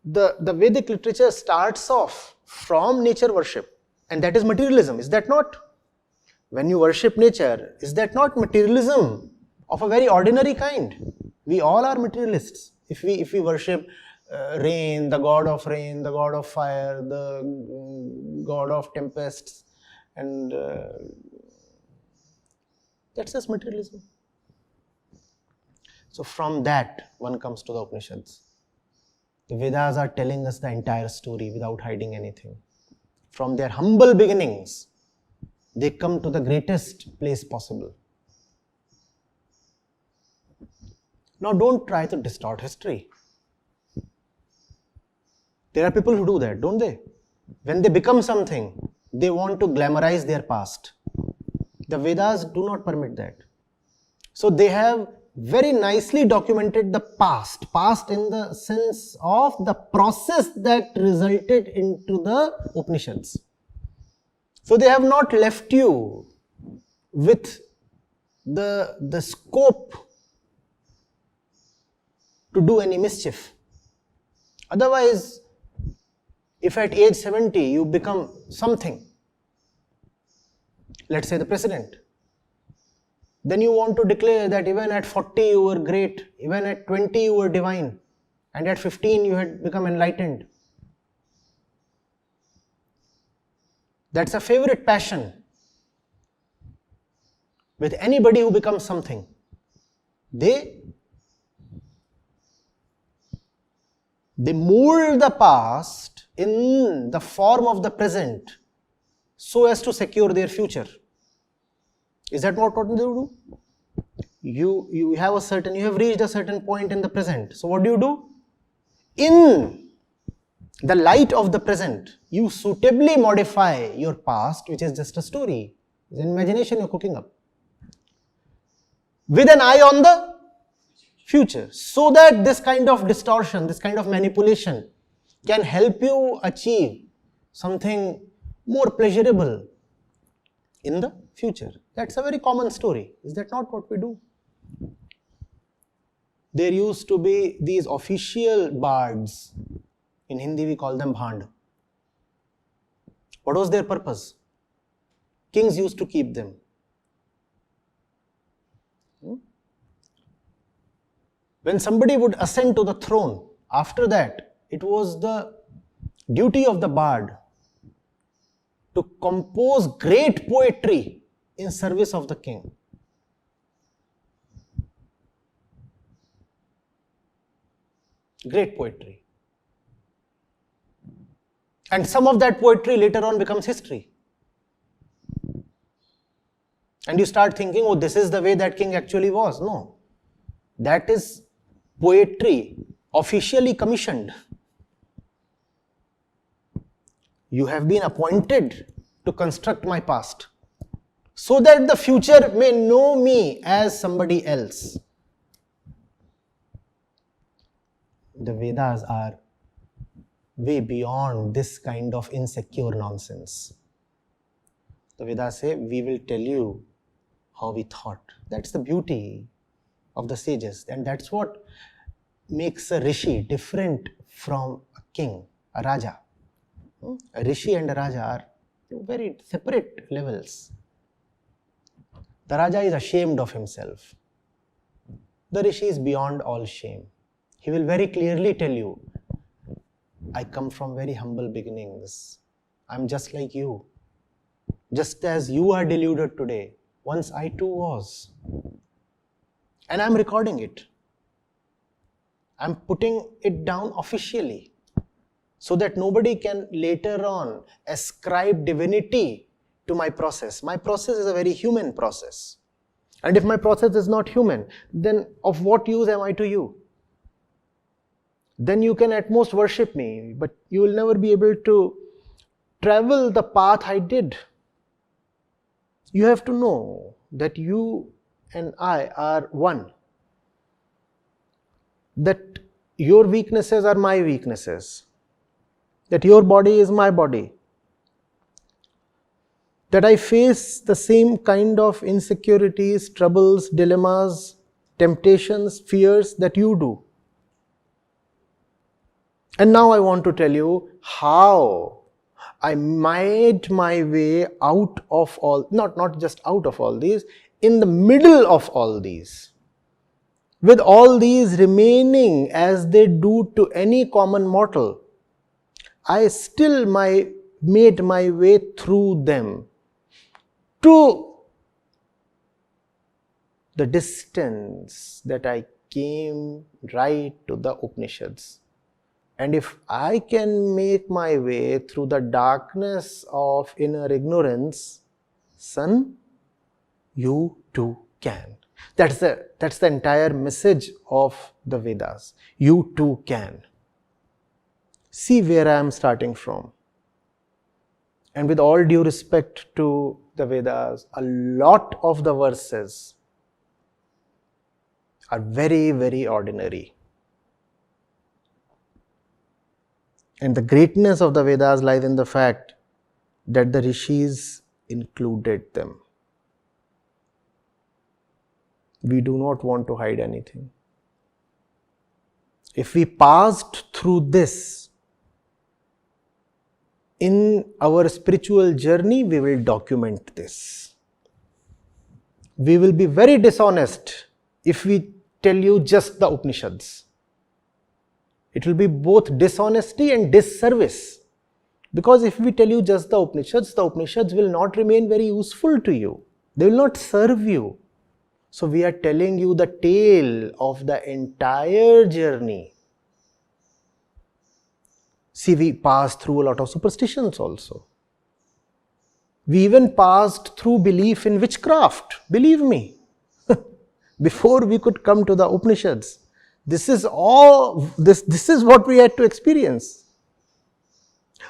the Vedic literature starts off from nature worship, and that is materialism, is that not? When you worship nature, is that not materialism of a very ordinary kind? We all are materialists. If we worship rain, the god of rain, the god of fire, the god of tempests, and that's just materialism. So from that, one comes to the Upanishads. The Vedas are telling us the entire story without hiding anything. From their humble beginnings, they come to the greatest place possible. Now don't try to distort history. There are people who do that, don't they? When they become something, they want to glamorize their past. The Vedas do not permit that. So they have very nicely documented the past in the sense of the process that resulted into the Upanishads. So they have not left you with the scope to do any mischief. Otherwise, if at age 70 you become something, let's say the president, then you want to declare that even at 40 you were great, even at 20 you were divine. and at 15 you had become enlightened. That's a favorite passion with anybody who becomes something. They mold the past in the form of the present so as to secure their future. Is that what they do? You have reached a certain point in the present. So what do? In the light of the present, you suitably modify your past, which is just a story. It's an imagination you're cooking up, with an eye on the future, so that this kind of distortion, this kind of manipulation can help you achieve something more pleasurable in the future. That's a very common story. Is that not what we do? There used to be these official bards. In Hindi we call them bhand. What was their purpose? Kings used to keep them. When somebody would ascend to the throne, after that, it was the duty of the bard to compose great poetry in service of the king. Great poetry. And some of that poetry later on becomes history. And you start thinking, oh, this is the way that king actually was. No. That is poetry officially commissioned. You have been appointed to construct my past so that the future may know me as somebody else. The Vedas are way beyond this kind of insecure nonsense. The Vedas say, we will tell you how we thought. That's the beauty of the sages, and that's what makes a rishi different from a king, a raja. A rishi and a raja are very separate levels. The raja is ashamed of himself. The rishi is beyond all shame. He will very clearly tell you, I come from very humble beginnings. I'm just like you. Just as you are deluded today, once I too was. And I'm recording it. I'm putting it down officially so that nobody can later on ascribe divinity to my process. My process is a very human process. And if my process is not human, then of what use am I to you? Then you can at most worship me, but you will never be able to travel the path I did. You have to know that you and I are one. That your weaknesses are my weaknesses. That your body is my body. That I face the same kind of insecurities, troubles, dilemmas, temptations, fears that you do. And now I want to tell you how I made my way out of all, not just out of all these, in the middle of all these. With all these remaining as they do to any common mortal, I still made my way through them to the distance that I came right to the Upanishads. And if I can make my way through the darkness of inner ignorance, son, you too can. That's the entire message of the Vedas. You too can. See where I am starting from. And with all due respect to the Vedas, a lot of the verses are very, very ordinary. And the greatness of the Vedas lies in the fact that the rishis included them. We do not want to hide anything. If we passed through this in our spiritual journey, we will document this. We will be very dishonest if we tell you just the Upanishads. It will be both dishonesty and disservice. Because if we tell you just the Upanishads will not remain very useful to you. They will not serve you. So we are telling you the tale of the entire journey. See, we passed through a lot of superstitions also. We even passed through belief in witchcraft, believe me, before we could come to the Upanishads. This is what we had to experience.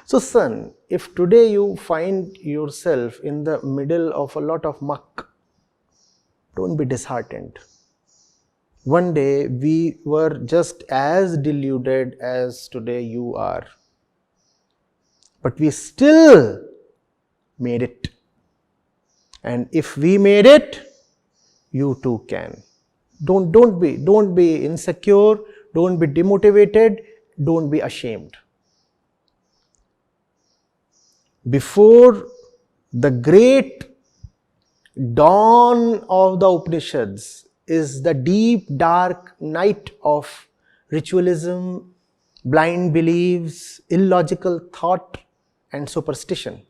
So son, if today you find yourself in the middle of a lot of muck, don't be disheartened. One day we were just as deluded as today you are. But we still made it. And if we made it, you too can. Don't be insecure, don't be demotivated, don't be ashamed. Before the great dawn of the Upanishads is the deep dark night of ritualism, blind beliefs, illogical thought and superstition.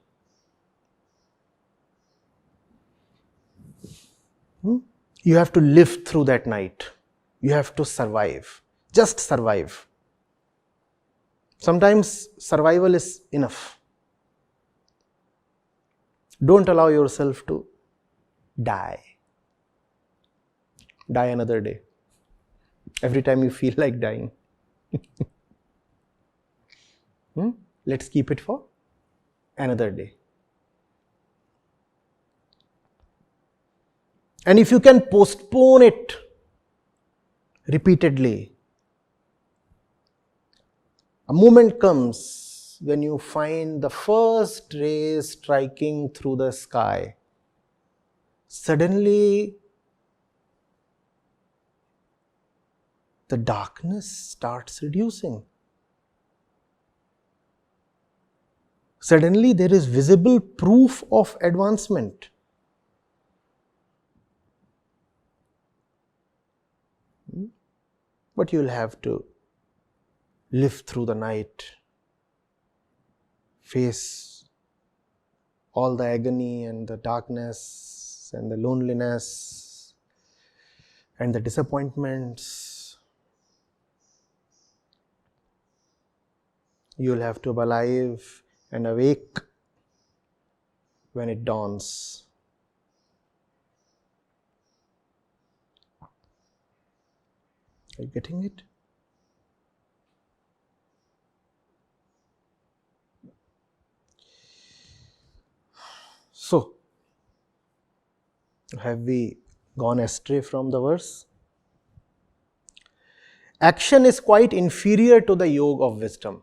You have to live through that night. You have to survive. Just survive. Sometimes survival is enough. Don't allow yourself to die. Die another day. Every time you feel like dying. Let's keep it for another day. And if you can postpone it repeatedly, a moment comes when you find the first rays striking through the sky. Suddenly, the darkness starts reducing. Suddenly, there is visible proof of advancement. But you will have to live through the night, face all the agony and the darkness and the loneliness and the disappointments. You will have to be alive and awake when it dawns. Are you getting it? So, have we gone astray from the verse? Action is quite inferior to the yoga of wisdom.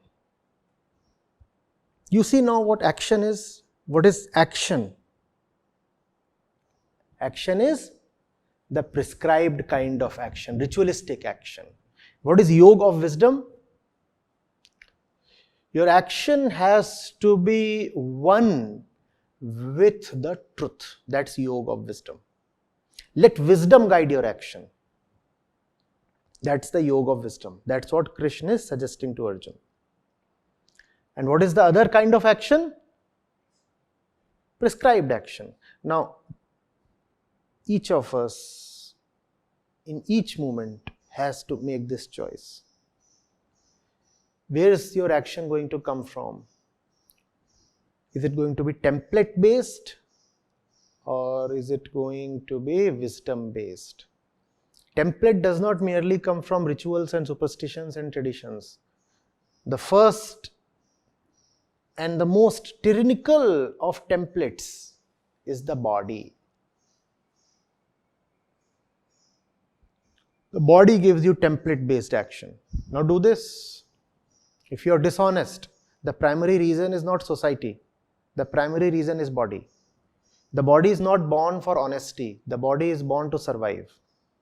You see now what action is? What is action? Action is the prescribed kind of action, ritualistic action. What is yoga of wisdom? Your action has to be one with the truth. That's yoga of wisdom. Let wisdom guide your action. That's the yoga of wisdom. That's what Krishna is suggesting to Arjuna. And what is the other kind of action? Prescribed action. Now, each of us in each moment has to make this choice. Where is your action going to come from? Is it going to be template based or is it going to be wisdom based? Template does not merely come from rituals and superstitions and traditions. The first and the most tyrannical of templates is the body. The body gives you template based action. Now do this. If you are dishonest, the primary reason is not society. The primary reason is body. The body is not born for honesty. The body is born to survive.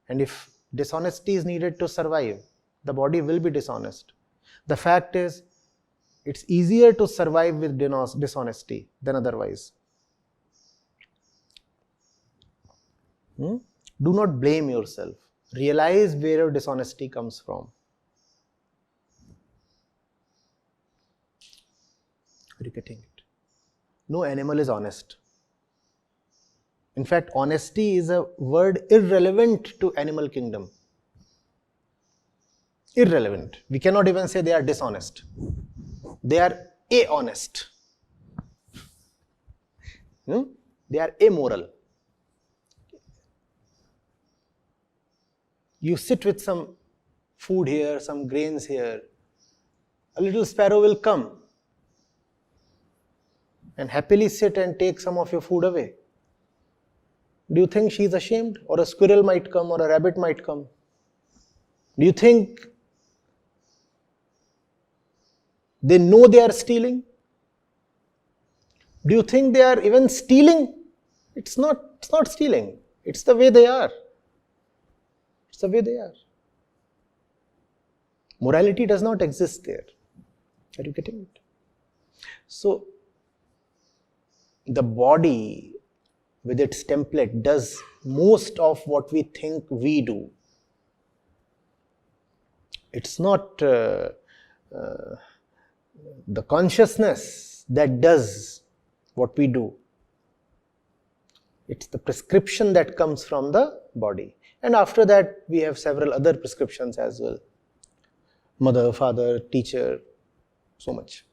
And if dishonesty is needed to survive, the body will be dishonest. The fact is, it's easier to survive with dishonesty than otherwise. Do not blame yourself. Realize where your dishonesty comes from. you getting it? No animal is honest. In fact, honesty is a word irrelevant to animal kingdom. Irrelevant. We cannot even say they are dishonest. They are a-honest. They are amoral. You sit with some food here, some grains here, a little sparrow will come and happily sit and take some of your food away. Do you think she is ashamed? Or a squirrel might come, or a rabbit might come. Do you think they know they are stealing? Do you think they are even stealing? It's not stealing. It's the way they are. It's the way they are. Morality does not exist there. Are you getting it? So, the body with its template does most of what we think we do. It's not the consciousness that does what we do. It's the prescription that comes from the body. And after that, we have several other prescriptions as well. Mother, father, teacher, so much.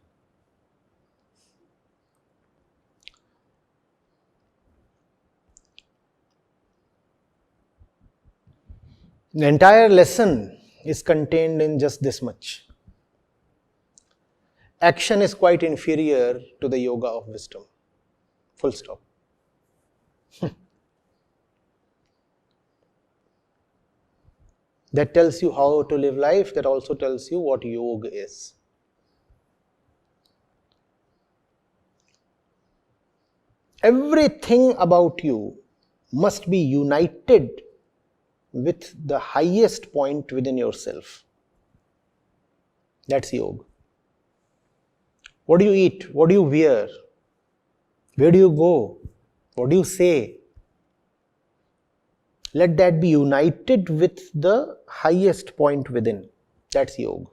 The entire lesson is contained in just this much. Action is quite inferior to the yoga of wisdom. Full stop. That tells you how to live life, that also tells you what yoga is. Everything about you must be united with the highest point within yourself. That's yoga. What do you eat? What do you wear? Where do you go? What do you say? Let that be united with the highest point within. That's yoga.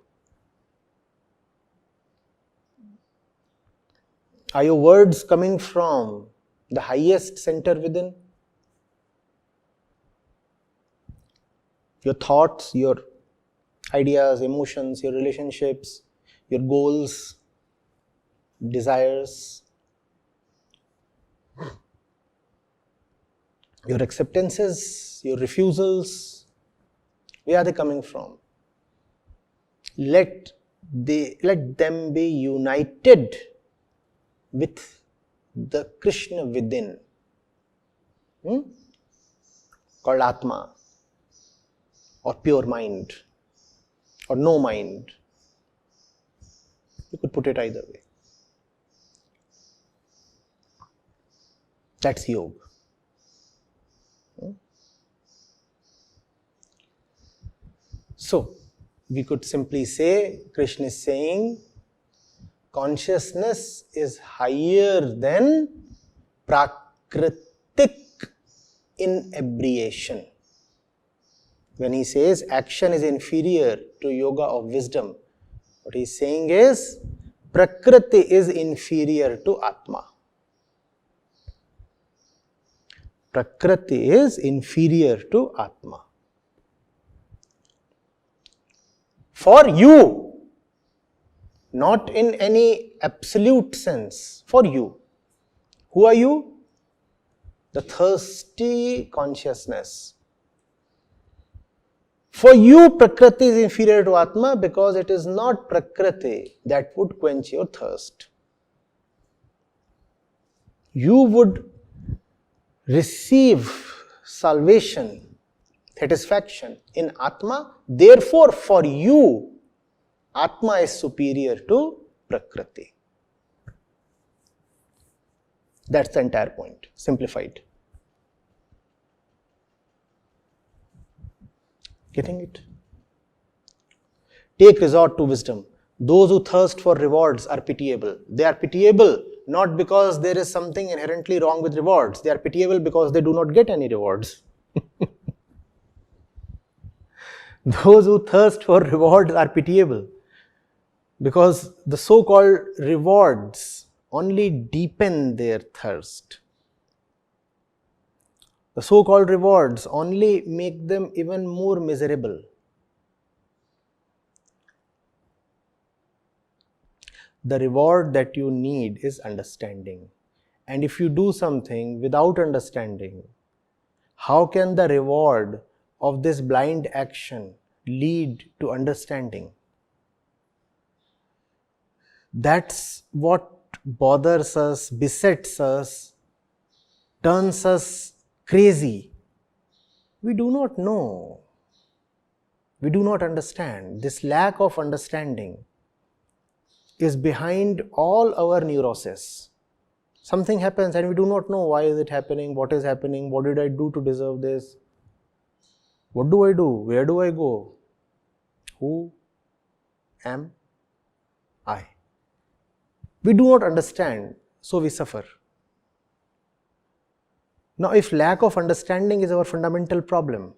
Are your words coming from the highest center within? Your thoughts, your ideas, emotions, your relationships, your goals, desires, your acceptances, your refusals, where are they coming from? Let them be united with the Krishna within, called Atma, or pure mind, or no mind. You could put it either way. That's yoga. So, we could simply say, Krishna is saying, consciousness is higher than prakritik inebriation. When he says action is inferior to yoga of wisdom, what he is saying is, Prakriti is inferior to Atma. Prakriti is inferior to Atma. For you, not in any absolute sense, for you. Who are you? The thirsty consciousness. For you, Prakriti is inferior to Atma because it is not Prakriti that would quench your thirst. You would receive salvation, satisfaction in Atma. Therefore, for you, Atma is superior to Prakriti. That's the entire point, simplified. Getting it? Take resort to wisdom. Those who thirst for rewards are pitiable. They are pitiable not because there is something inherently wrong with rewards. They are pitiable because they do not get any rewards. Those who thirst for rewards are pitiable because the so-called rewards only deepen their thirst. The so-called rewards only make them even more miserable. The reward that you need is understanding. And if you do something without understanding, how can the reward of this blind action lead to understanding? That's what bothers us, besets us, turns us crazy. We do not know. We do not understand. This lack of understanding is behind all our neuroses. Something happens and we do not know why is it happening, what is happening, what did I do to deserve this? What do I do? Where do I go? Who am I? We do not understand, so we suffer. Now, if lack of understanding is our fundamental problem,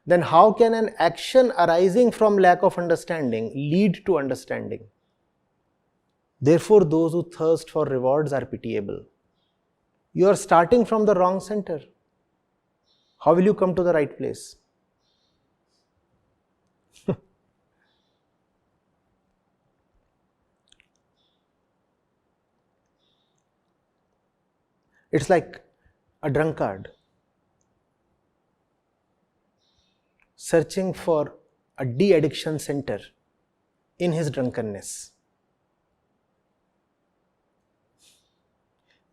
then how can an action arising from lack of understanding lead to understanding? Therefore, those who thirst for rewards are pitiable. You are starting from the wrong center. How will you come to the right place? It's like a drunkard searching for a de-addiction center in his drunkenness.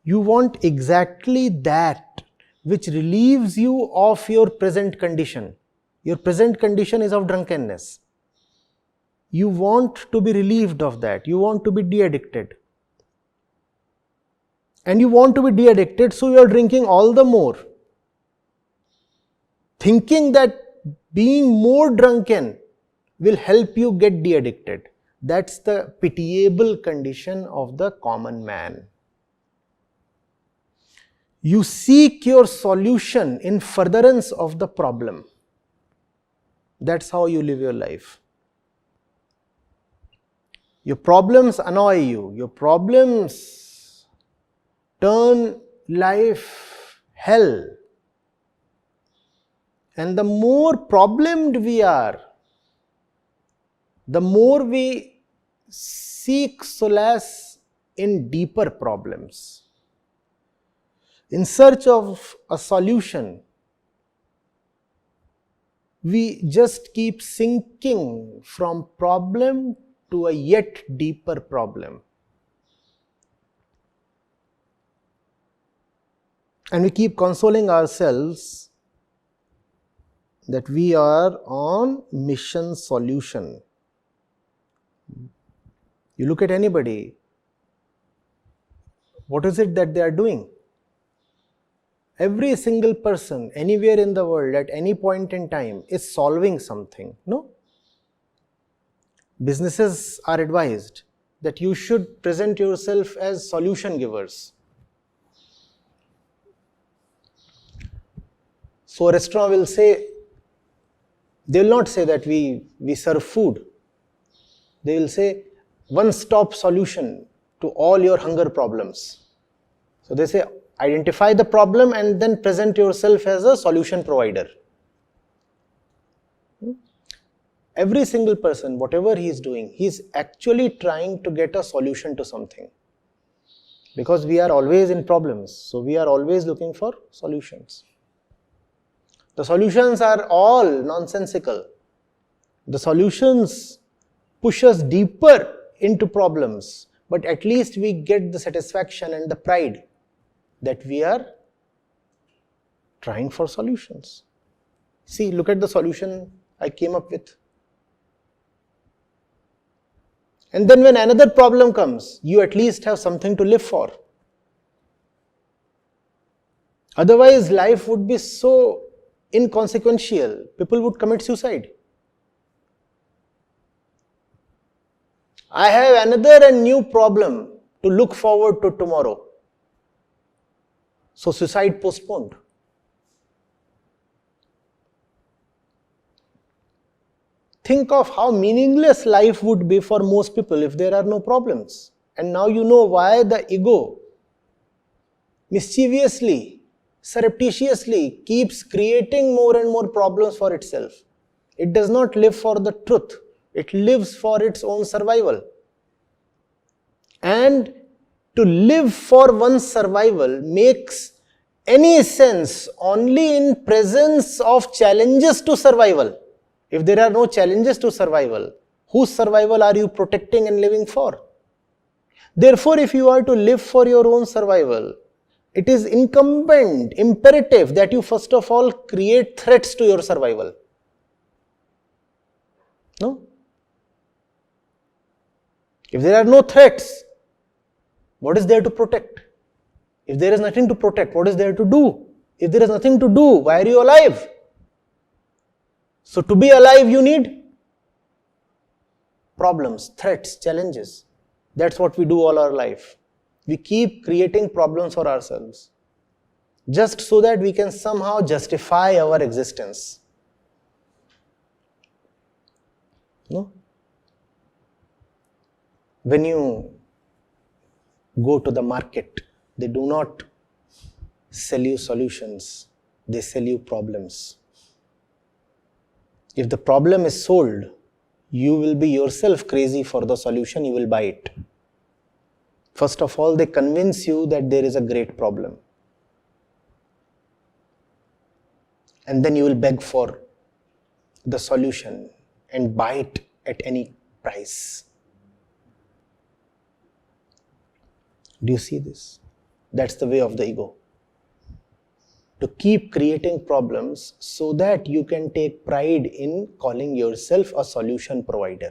You want exactly that which relieves you of your present condition. Your present condition is of drunkenness. You want to be relieved of that. You want to be de-addicted. And you want to be de-addicted, so you are drinking all the more, thinking that being more drunken will help you get de-addicted. That's the pitiable condition of the common man. You seek your solution in furtherance of the problem. That's how you live your life. Your problems annoy you. Your problems turn life hell. And the more problemed we are, the more we seek solace in deeper problems. In search of a solution, we just keep sinking from problem to a yet deeper problem. And we keep consoling ourselves that we are on mission solution. You look at anybody, what is it that they are doing? Every single person anywhere in the world at any point in time is solving something, no? Businesses are advised that you should present yourself as solution givers. So a restaurant will say, they will not say that we serve food. They will say, one-stop solution to all your hunger problems. So they say, identify the problem and then present yourself as a solution provider. Every single person, whatever he is doing, he is actually trying to get a solution to something. Because we are always in problems, so we are always looking for solutions. The solutions are all nonsensical. The solutions push us deeper into problems, but at least we get the satisfaction and the pride that we are trying for solutions. See, look at the solution I came up with. And then when another problem comes, you at least have something to live for. Otherwise, life would be so inconsequential. People would commit suicide. I have another and new problem to look forward to tomorrow. So suicide postponed. Think of how meaningless life would be for most people if there are no problems. And now you know why the ego mischievously, surreptitiously keeps creating more and more problems for itself. It does not live for the truth. It lives for its own survival. And to live for one's survival makes any sense only in presence of challenges to survival. If there are no challenges to survival, whose survival are you protecting and living for? Therefore, if you are to live for your own survival, it is incumbent, imperative that you first of all create threats to your survival. No? If there are no threats, what is there to protect? If there is nothing to protect, what is there to do? If there is nothing to do, why are you alive? So to be alive, you need problems, threats, challenges. That's what we do all our life. We keep creating problems for ourselves, just so that we can somehow justify our existence. No? When you go to the market, they do not sell you solutions, they sell you problems. If the problem is sold, you will be yourself crazy for the solution, you will buy it. First of all, they convince you that there is a great problem. And then you will beg for the solution and buy it at any price. Do you see this? That's the way of the ego. To keep creating problems so that you can take pride in calling yourself a solution provider.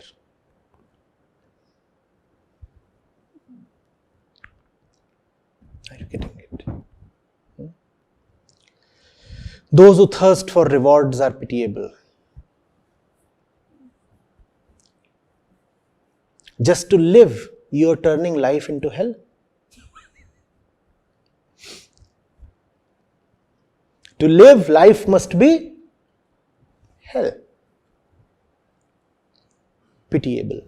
Are you getting it? Those who thirst for rewards are pitiable. Just to live, you are turning life into hell. To live, life must be hell. Pitiable.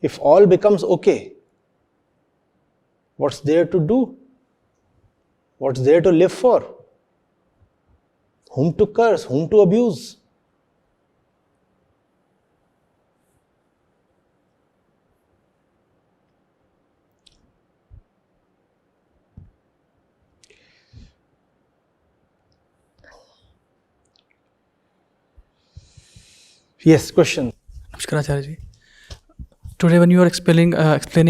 If all becomes okay, what's there to do? What's there to live for? Whom to curse? Whom to abuse? Yes, question. Namaskar, Acharya ji. Today, when you were explaining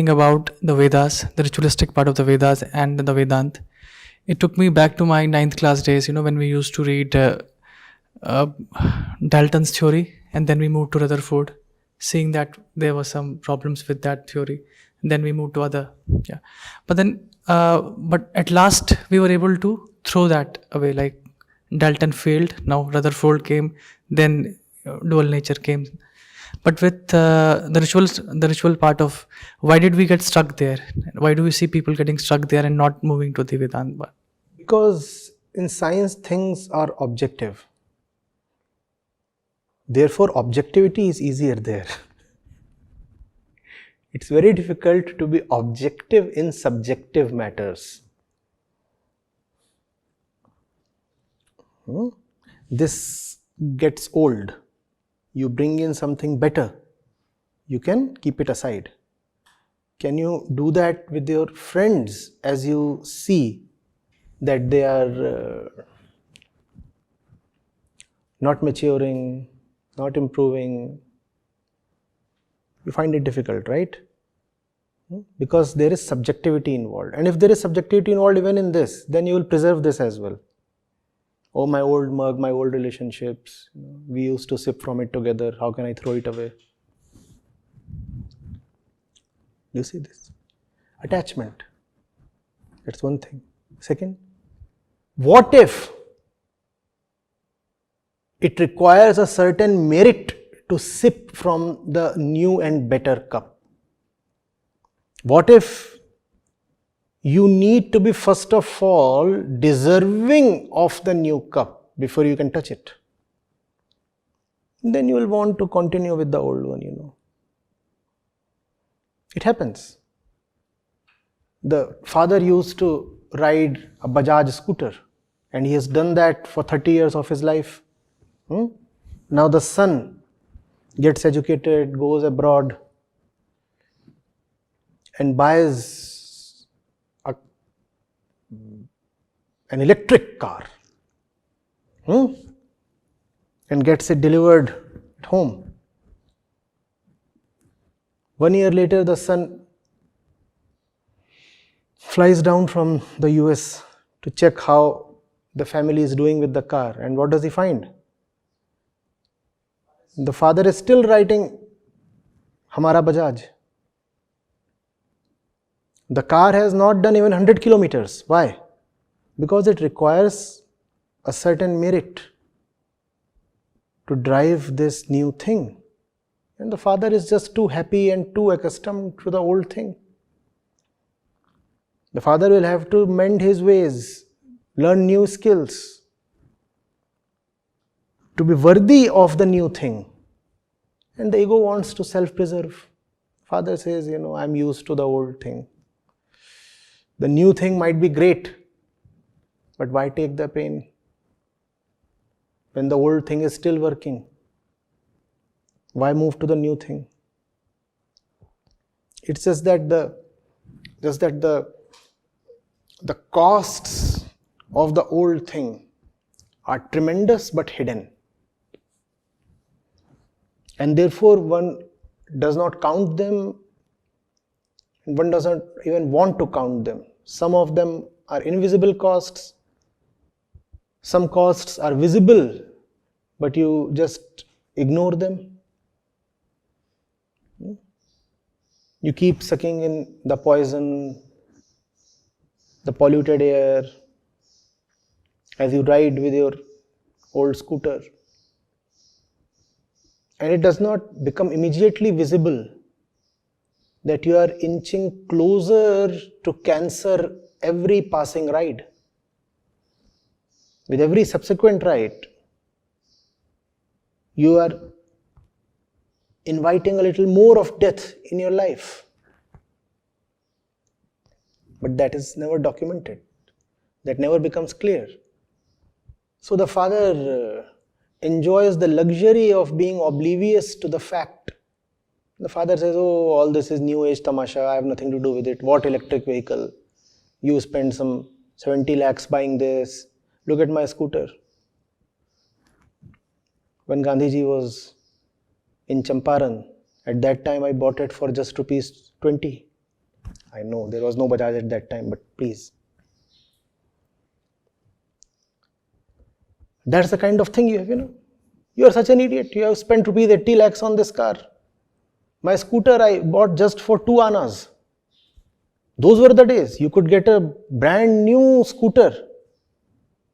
about the Vedas, the ritualistic part of the Vedas and the Vedant, it took me back to my 9th class days, when we used to read Dalton's theory, and then we moved to Rutherford, seeing that there were some problems with that theory. And then we moved to other, but at last we were able to throw that away. Like Dalton failed, now Rutherford came, then dual nature came. But with the ritual part of, why did we get stuck there? Why do we see people getting stuck there and not moving to the Vedanta? Because in science things are objective. Therefore objectivity is easier there. It's very difficult to be objective in subjective matters. This gets old. You bring in something better, you can keep it aside. Can you do that with your friends as you see that they are not maturing, not improving? You find it difficult, right? Because there is subjectivity involved. And if there is subjectivity involved even in this, then you will preserve this as well. Oh, my old mug, my old relationships, we used to sip from it together, how can I throw it away? You see this? Attachment, that's one thing. Second, what if it requires a certain merit to sip from the new and better cup? What if you need to be first of all deserving of the new cup before you can touch it? then you will want to continue with the old one, It happens. The father used to ride a Bajaj scooter, and he has done that for 30 years of his life. Now the son gets educated, goes abroad, and buys an electric car, and gets it delivered at home. 1 year later, the son flies down from the US to check how the family is doing with the car. And what does he find? The father is still writing Hamara Bajaj. The car has not done even 100 kilometers. Why? Because it requires a certain merit to drive this new thing. And the father is just too happy and too accustomed to the old thing. The father will have to mend his ways, learn new skills to be worthy of the new thing. And the ego wants to self-preserve. Father says, I'm used to the old thing. The new thing might be great, but why take the pain when the old thing is still working? Why move to the new thing? It's just that the costs of the old thing are tremendous but hidden. And therefore one does not count them, and one doesn't even want to count them. Some of them are invisible costs. Some costs are visible, but you just ignore them. You keep sucking in the poison, the polluted air, as you ride with your old scooter. And it does not become immediately visible that you are inching closer to cancer every passing ride. With every subsequent ride, you are inviting a little more of death in your life. But that is never documented. That never becomes clear. So the father enjoys the luxury of being oblivious to the fact. The father says, all this is new age tamasha, I have nothing to do with it. What electric vehicle? You spend some 70 lakhs buying this. Look at my scooter. When Gandhiji was in Champaran, at that time I bought it for just rupees 20. I know there was no Bajaj at that time, but please. That's the kind of thing you have, You are such an idiot. You have spent rupees 80 lakhs on this car. My scooter I bought just for 2 annas. Those were the days. You could get a brand new scooter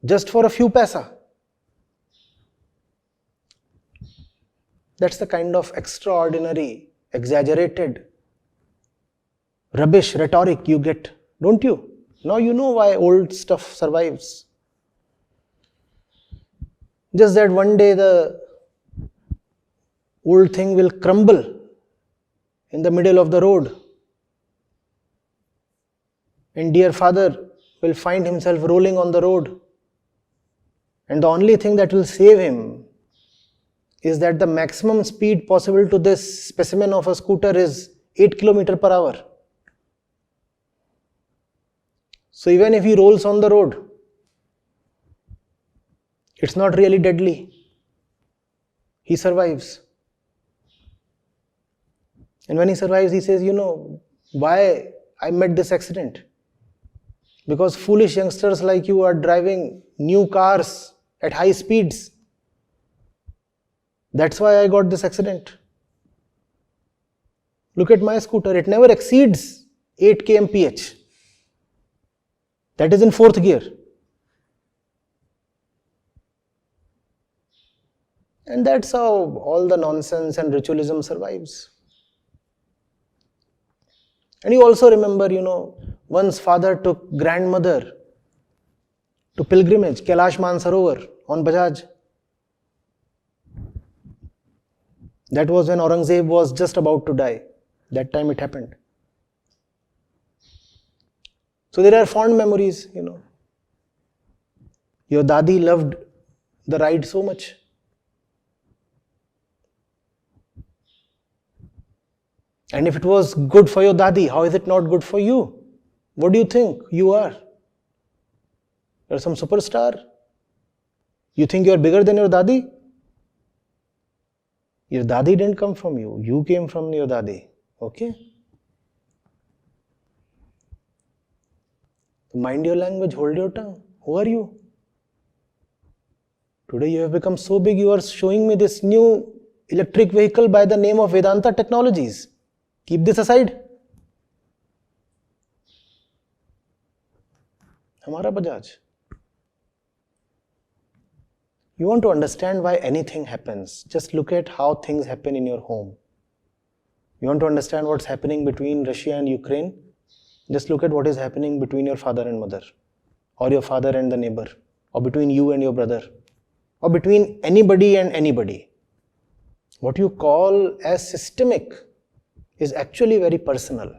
just for a few paisa. That's the kind of extraordinary, exaggerated, rubbish rhetoric you get, don't you? Now you know why old stuff survives. Just that one day the old thing will crumble in the middle of the road. And dear father will find himself rolling on the road. And the only thing that will save him is that the maximum speed possible to this specimen of a scooter is 8 km per hour. So even if he rolls on the road, it's not really deadly. He survives. And when he survives, he says, why I met this accident? Because foolish youngsters like you are driving new cars at high speeds. That's why I got this accident. Look at my scooter. It never exceeds 8 kmph. That is in 4th gear. And that's how all the nonsense and ritualism survives. And you also remember, once father took grandmother to pilgrimage, Kailash Mansarovar on Bajaj. That was when Aurangzeb was just about to die. That time it happened. So there are fond memories, Your dadi loved the ride so much. And if it was good for your dadi, how is it not good for you? What do you think you are? You're some superstar? You think you're bigger than your dadi? Your dadi didn't come from you. You came from your dadi. Okay? Mind your language, hold your tongue. Who are you? Today you have become so big, you are showing me this new electric vehicle by the name of Vedanta Technologies. Keep this aside. Hamara Bajaj. You want to understand why anything happens, just look at how things happen in your home. You want to understand what's happening between Russia and Ukraine? Just look at what is happening between your father and mother, or your father and the neighbor, or between you and your brother, or between anybody and anybody. What you call as systemic is actually very personal.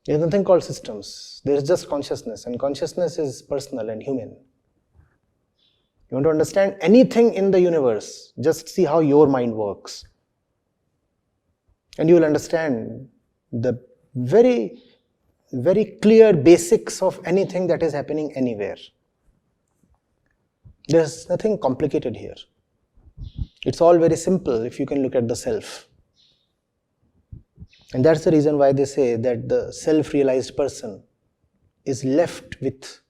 There's nothing called systems. There's just consciousness, and consciousness is personal and human. You want to understand anything in the universe, just see how your mind works. And you will understand the very, very clear basics of anything that is happening anywhere. There's nothing complicated here. It's all very simple if you can look at the self. And that's the reason why they say that the self-realized person is left with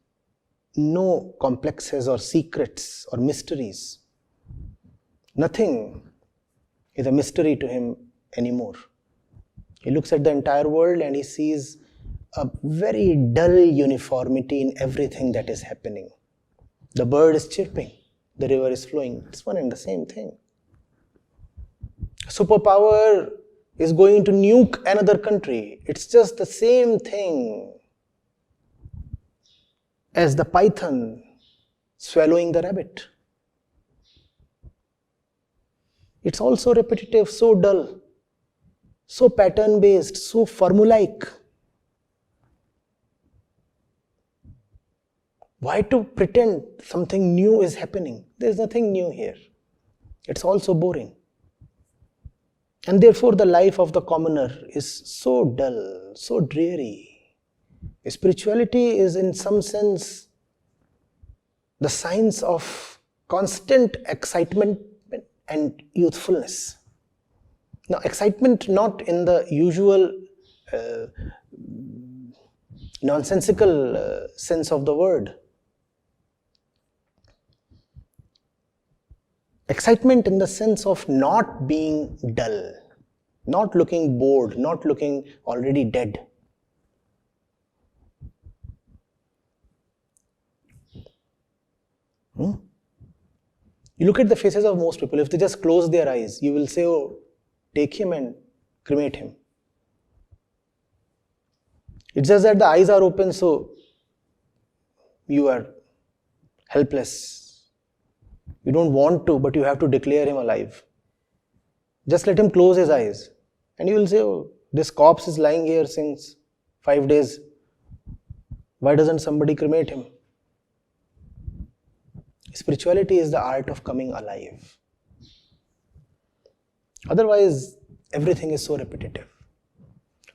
no complexes or secrets or mysteries. Nothing is a mystery to him anymore. He looks at the entire world and he sees a very dull uniformity in everything that is happening. The bird is chirping, the river is flowing. It's one and the same thing. Superpower is going to nuke another country. It's just the same thing as the python swallowing the rabbit. It's also repetitive, so dull, so pattern-based, so formulaic. Why to pretend something new is happening? There's nothing new here. It's also boring. And therefore the life of the commoner is so dull, so dreary. Spirituality is in some sense the science of constant excitement and youthfulness. Now, excitement not in the usual nonsensical sense of the word. Excitement in the sense of not being dull, not looking bored, not looking already dead. You look at the faces of most people, if they just close their eyes, you will say, oh, take him and cremate him. It's just that the eyes are open, so you are helpless. You don't want to, but you have to declare him alive. Just let him close his eyes. And you will say, oh, this corpse is lying here since 5 days. Why doesn't somebody cremate him? Spirituality is the art of coming alive. Otherwise, everything is so repetitive.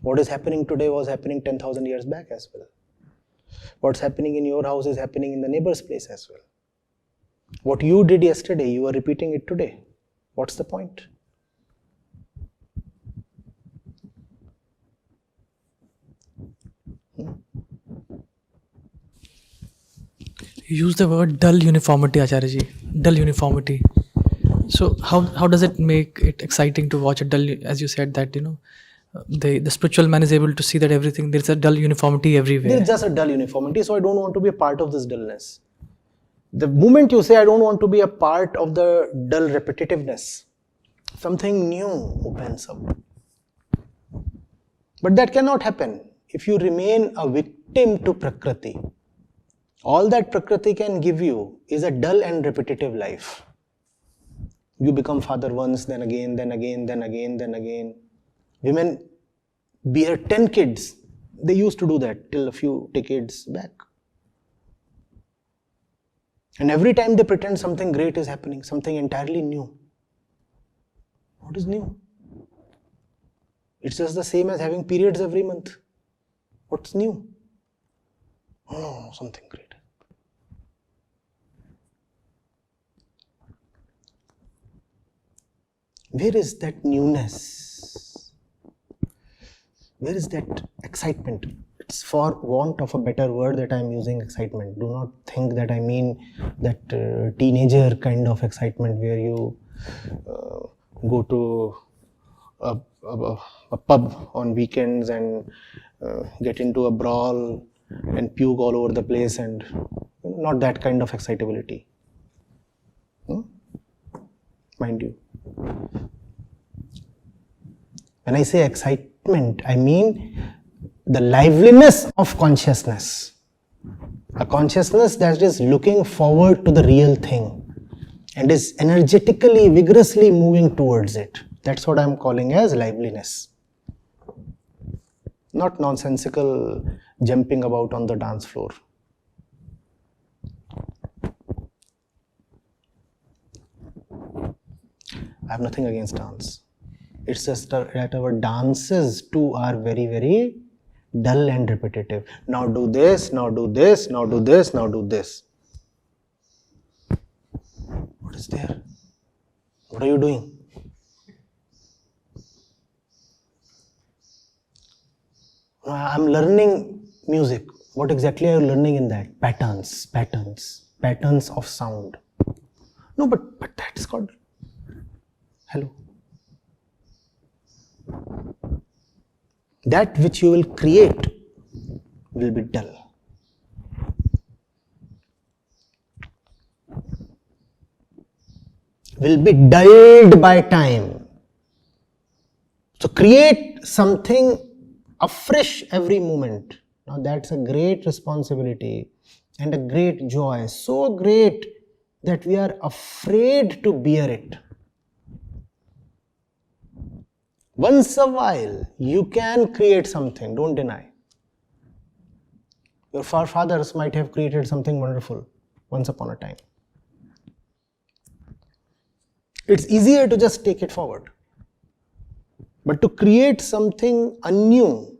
What is happening today was happening 10,000 years back as well. What's happening in your house is happening in the neighbor's place as well. What you did yesterday, you are repeating it today. What's the point? You use the word dull uniformity, Acharya ji. Dull uniformity. So how does it make it exciting to watch a dull, as you said that, the spiritual man is able to see that everything, there's a dull uniformity everywhere. There's just a dull uniformity, so I don't want to be a part of this dullness. The moment you say, I don't want to be a part of the dull repetitiveness, something new opens up. But that cannot happen if you remain a victim to Prakriti. All that Prakriti can give you is a dull and repetitive life. You become father once, then again, then again, then again, then again. Women bear 10 kids. They used to do that till a few decades back. And every time they pretend something great is happening, something entirely new. What is new? It's just the same as having periods every month. What's new? Oh no, something great. Where is that newness? Where is that excitement? It's for want of a better word that I'm using excitement. Do not think that I mean that teenager kind of excitement where you go to a pub on weekends and get into a brawl and puke all over the place, and not that kind of excitability. Mind you. When I say excitement, I mean the liveliness of consciousness. A consciousness that is looking forward to the real thing and is energetically, vigorously moving towards it. That's what I'm calling as liveliness. Not nonsensical jumping about on the dance floor. I have nothing against dance. It's just that our dances too are very, very dull and repetitive. Now do this, now do this, now do this, now do this. What is there? What are you doing? I'm learning music. What exactly are you learning in that? Patterns of sound. No, but that's called... Hello. That which you will create will be dull. Will be dulled by time. So create something afresh every moment. Now that's a great responsibility and a great joy. So great that we are afraid to bear it. Once a while, you can create something, don't deny. Your forefathers might have created something wonderful once upon a time. It's easier to just take it forward. But to create something anew,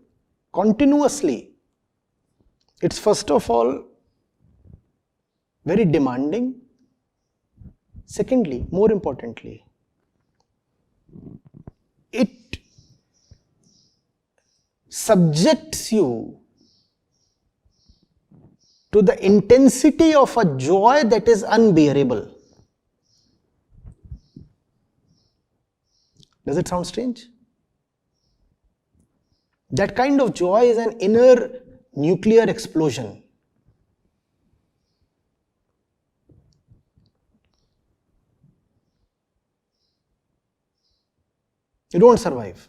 continuously, it's first of all very demanding. Secondly, more importantly, it subjects you to the intensity of a joy that is unbearable. Does it sound strange? That kind of joy is an inner nuclear explosion. You don't survive.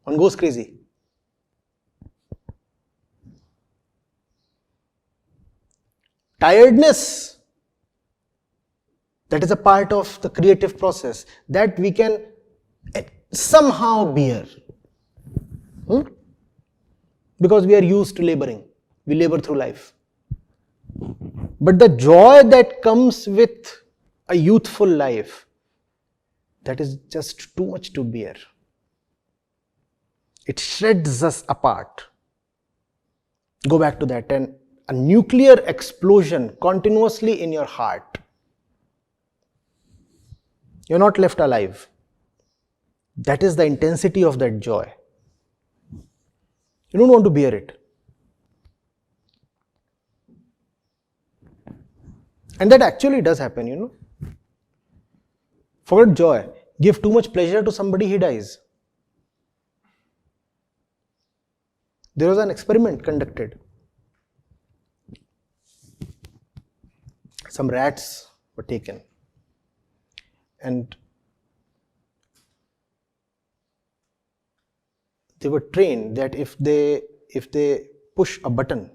One goes crazy. Tiredness, that is a part of the creative process that we can somehow bear. Because we are used to laboring. We labor through life. But the joy that comes with a youthful life, that is just too much to bear. It shreds us apart. Go back to that. And a nuclear explosion continuously in your heart. You're not left alive. That is the intensity of that joy. You don't want to bear it. And that actually does happen, you know. Forget joy. Give too much pleasure to somebody, he dies. There was an experiment conducted. Some rats were taken. And they were trained that if they push a button,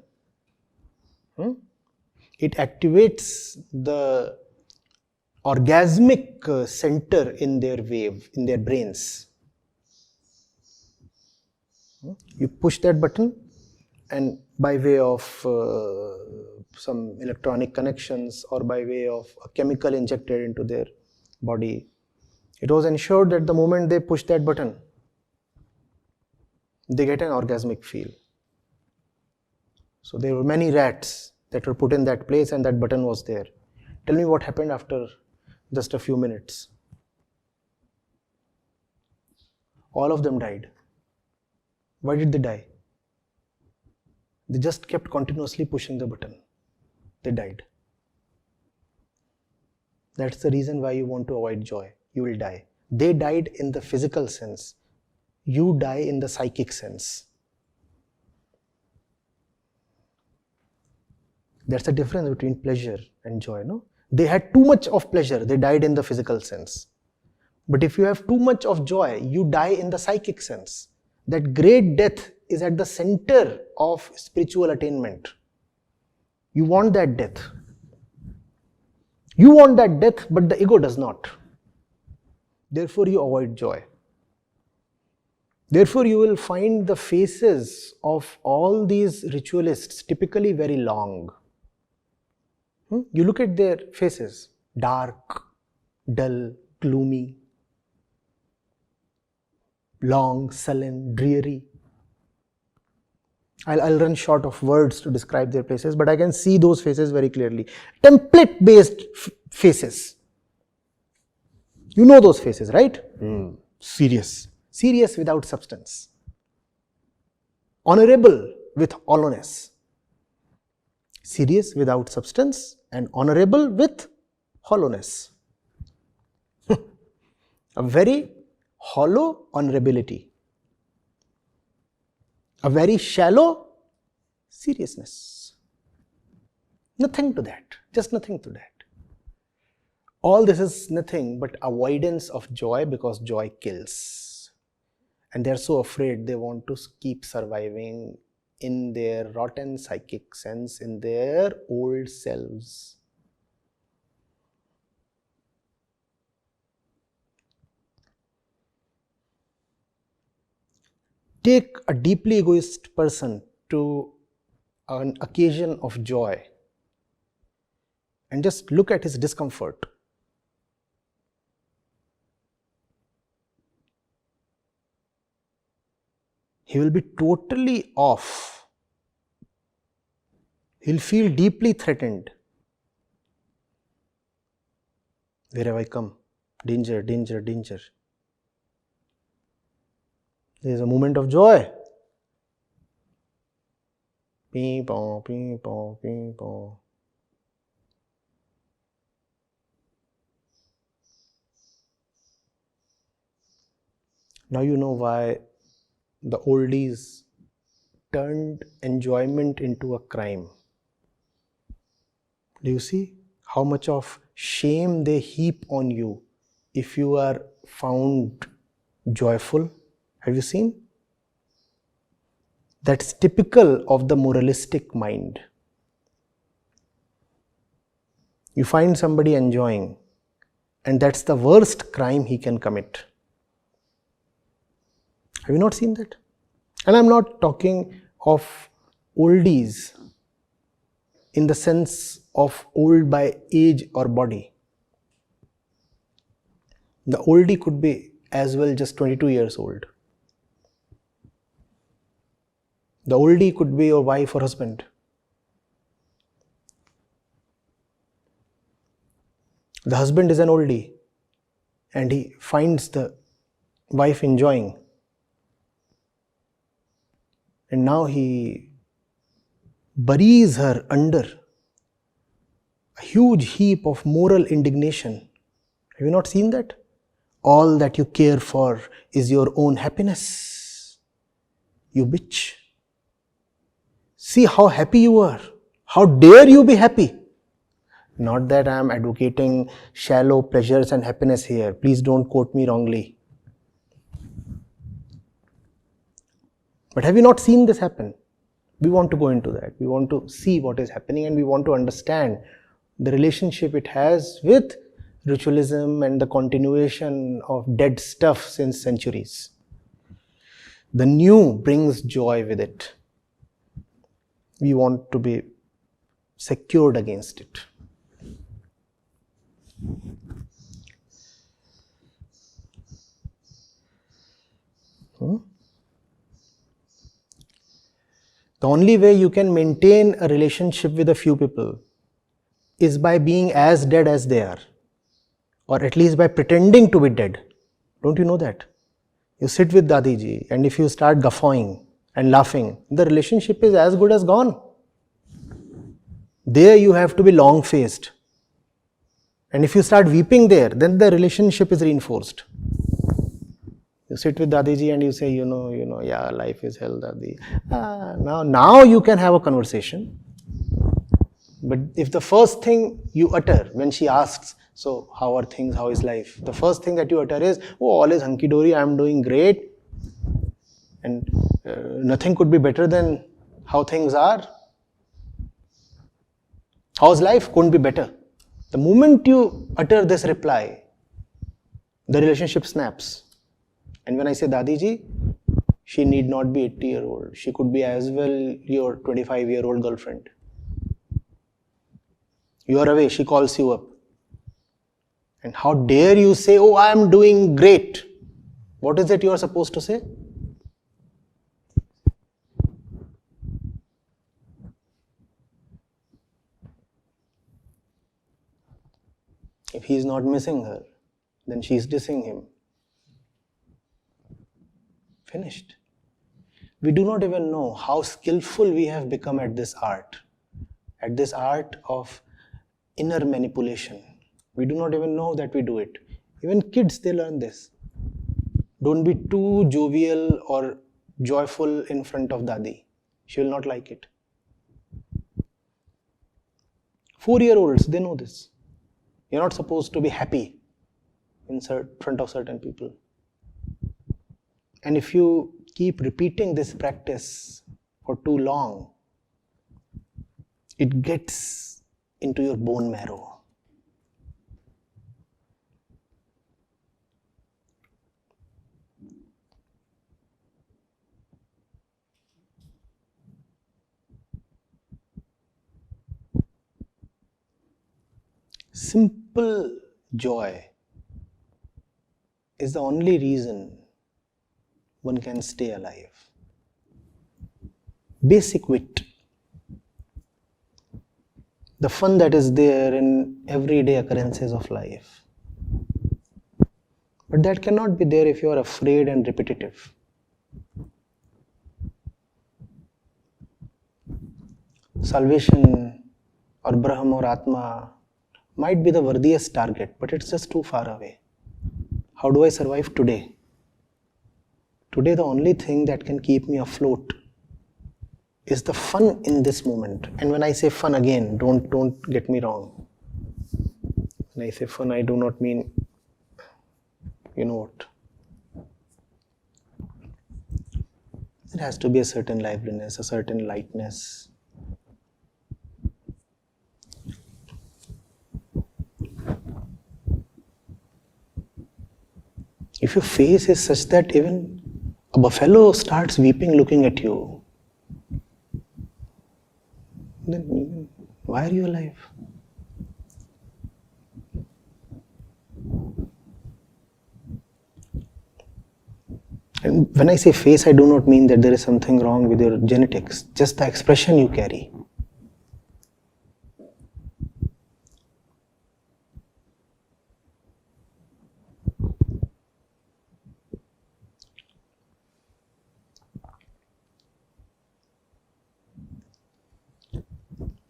it activates the orgasmic center in their wave, in their brains. You push that button, and by way of some electronic connections or by way of a chemical injected into their body, it was ensured that the moment they push that button, they get an orgasmic feel. So there were many rats that were put in that place and that button was there. Tell me what happened after just a few minutes. All of them died. Why did they die? They just kept continuously pushing the button. They died. That's the reason why you want to avoid joy. You will die. They died in the physical sense. You die in the psychic sense. That's the difference between pleasure and joy, no? They had too much of pleasure, they died in the physical sense. But if you have too much of joy, you die in the psychic sense. That great death is at the center of spiritual attainment. You want that death. You want that death, but the ego does not. Therefore, you avoid joy. Therefore, you will find the faces of all these ritualists typically very long. You look at their faces, dark, dull, gloomy, long, sullen, dreary. I'll run short of words to describe their faces, but I can see those faces very clearly. Template-based faces. You know those faces, right? Serious. Serious without substance. Honorable with hollowness. Serious without substance and honorable with hollowness. A very hollow honorability. A very shallow seriousness. Nothing to that. Just nothing to that. All this is nothing but avoidance of joy because joy kills. And they are so afraid they want to keep surviving in their rotten psychic sense, in their old selves. Take a deeply egoist person to an occasion of joy and just look at his discomfort. He will be totally off. He'll feel deeply threatened. Where have I come? Danger, danger, danger. There is a moment of joy. Ping pong, ping pong, ping pong. Now you know why the oldies turned enjoyment into a crime. Do you see how much of shame they heap on you if you are found joyful? Have you seen? That's typical of the moralistic mind. You find somebody enjoying, and that's the worst crime he can commit. Have you not seen that? And I'm not talking of oldies in the sense of old by age or body. The oldie could be as well just 22 years old. The oldie could be your wife or husband. The husband is an oldie and he finds the wife enjoying. And now he buries her under a huge heap of moral indignation. Have you not seen that? All that you care for is your own happiness. You bitch. See how happy you are. How dare you be happy? Not that I am advocating shallow pleasures and happiness here. Please don't quote me wrongly. But have you not seen this happen? We want to go into that. We want to see what is happening and we want to understand the relationship it has with ritualism and the continuation of dead stuff since centuries. The new brings joy with it. We want to be secured against it. The only way you can maintain a relationship with a few people is by being as dead as they are, or at least by pretending to be dead. Don't you know that? You sit with Dadiji, and if you start guffawing and laughing, the relationship is as good as gone. There you have to be long-faced. And if you start weeping there, then the relationship is reinforced. You sit with Dadiji and you say, yeah, life is hell, Dadi. Now you can have a conversation. But if the first thing you utter when she asks, so how are things, how is life? The first thing that you utter is, oh, all is hunky-dory, I am doing great. And nothing could be better than how things are. How's life? Couldn't be better. The moment you utter this reply, the relationship snaps. And when I say Dadiji, she need not be 80-year-old. She could be as well your 25-year-old girlfriend. You are away, she calls you up. And how dare you say, oh, I am doing great. What is it you are supposed to say? If he is not missing her, then she is dissing him. Finished. We do not even know how skillful we have become at this art of inner manipulation. We do not even know that we do it. Even kids, they learn this. Don't be too jovial or joyful in front of Dadi. She will not like it. 4-year-olds, they know this. You're not supposed to be happy in front of certain people. And if you keep repeating this practice for too long, it gets into your bone marrow. Simple joy is the only reason one can stay alive. Basic wit. The fun that is there in everyday occurrences of life. But that cannot be there if you are afraid and repetitive. Salvation or Brahm or Atma might be the worthiest target, but it's just too far away. How do I survive today? Today, the only thing that can keep me afloat is the fun in this moment. And when I say fun again, don't get me wrong. When I say fun, I do not mean, you know what. There has to be a certain liveliness, a certain lightness. If your face is such that even a buffalo starts weeping looking at you, then why are you alive? And when I say face, I do not mean that there is something wrong with your genetics, just the expression you carry.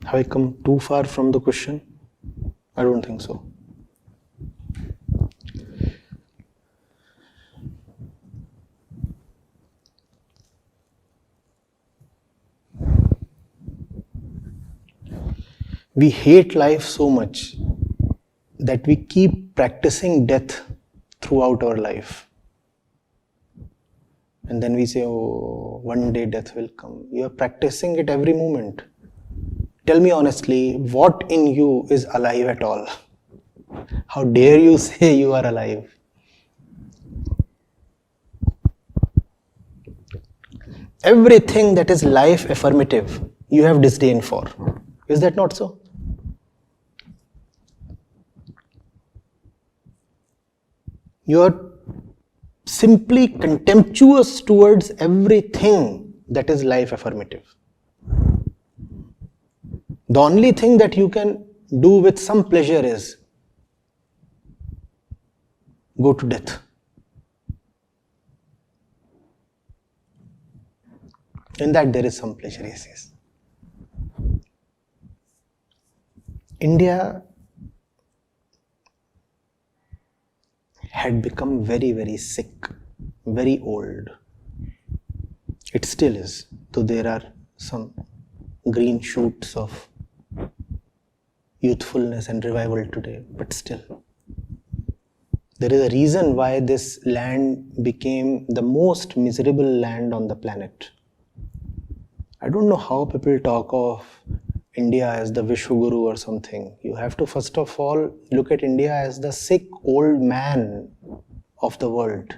Have I come too far from the question? I don't think so. We hate life so much that we keep practicing death throughout our life. And then we say, oh, one day death will come. You are practicing it every moment. Tell me honestly, what in you is alive at all? How dare you say you are alive? Everything that is life affirmative, you have disdain for. Is that not so? You are simply contemptuous towards everything that is life affirmative. The only thing that you can do with some pleasure is go to death. In that there is some pleasure, yes. India had become very, very sick, very old. It still is, though there are some green shoots of youthfulness and revival today, but still. There is a reason why this land became the most miserable land on the planet. I don't know how people talk of India as the Vishwaguru or something. You have to first of all look at India as the sick old man of the world.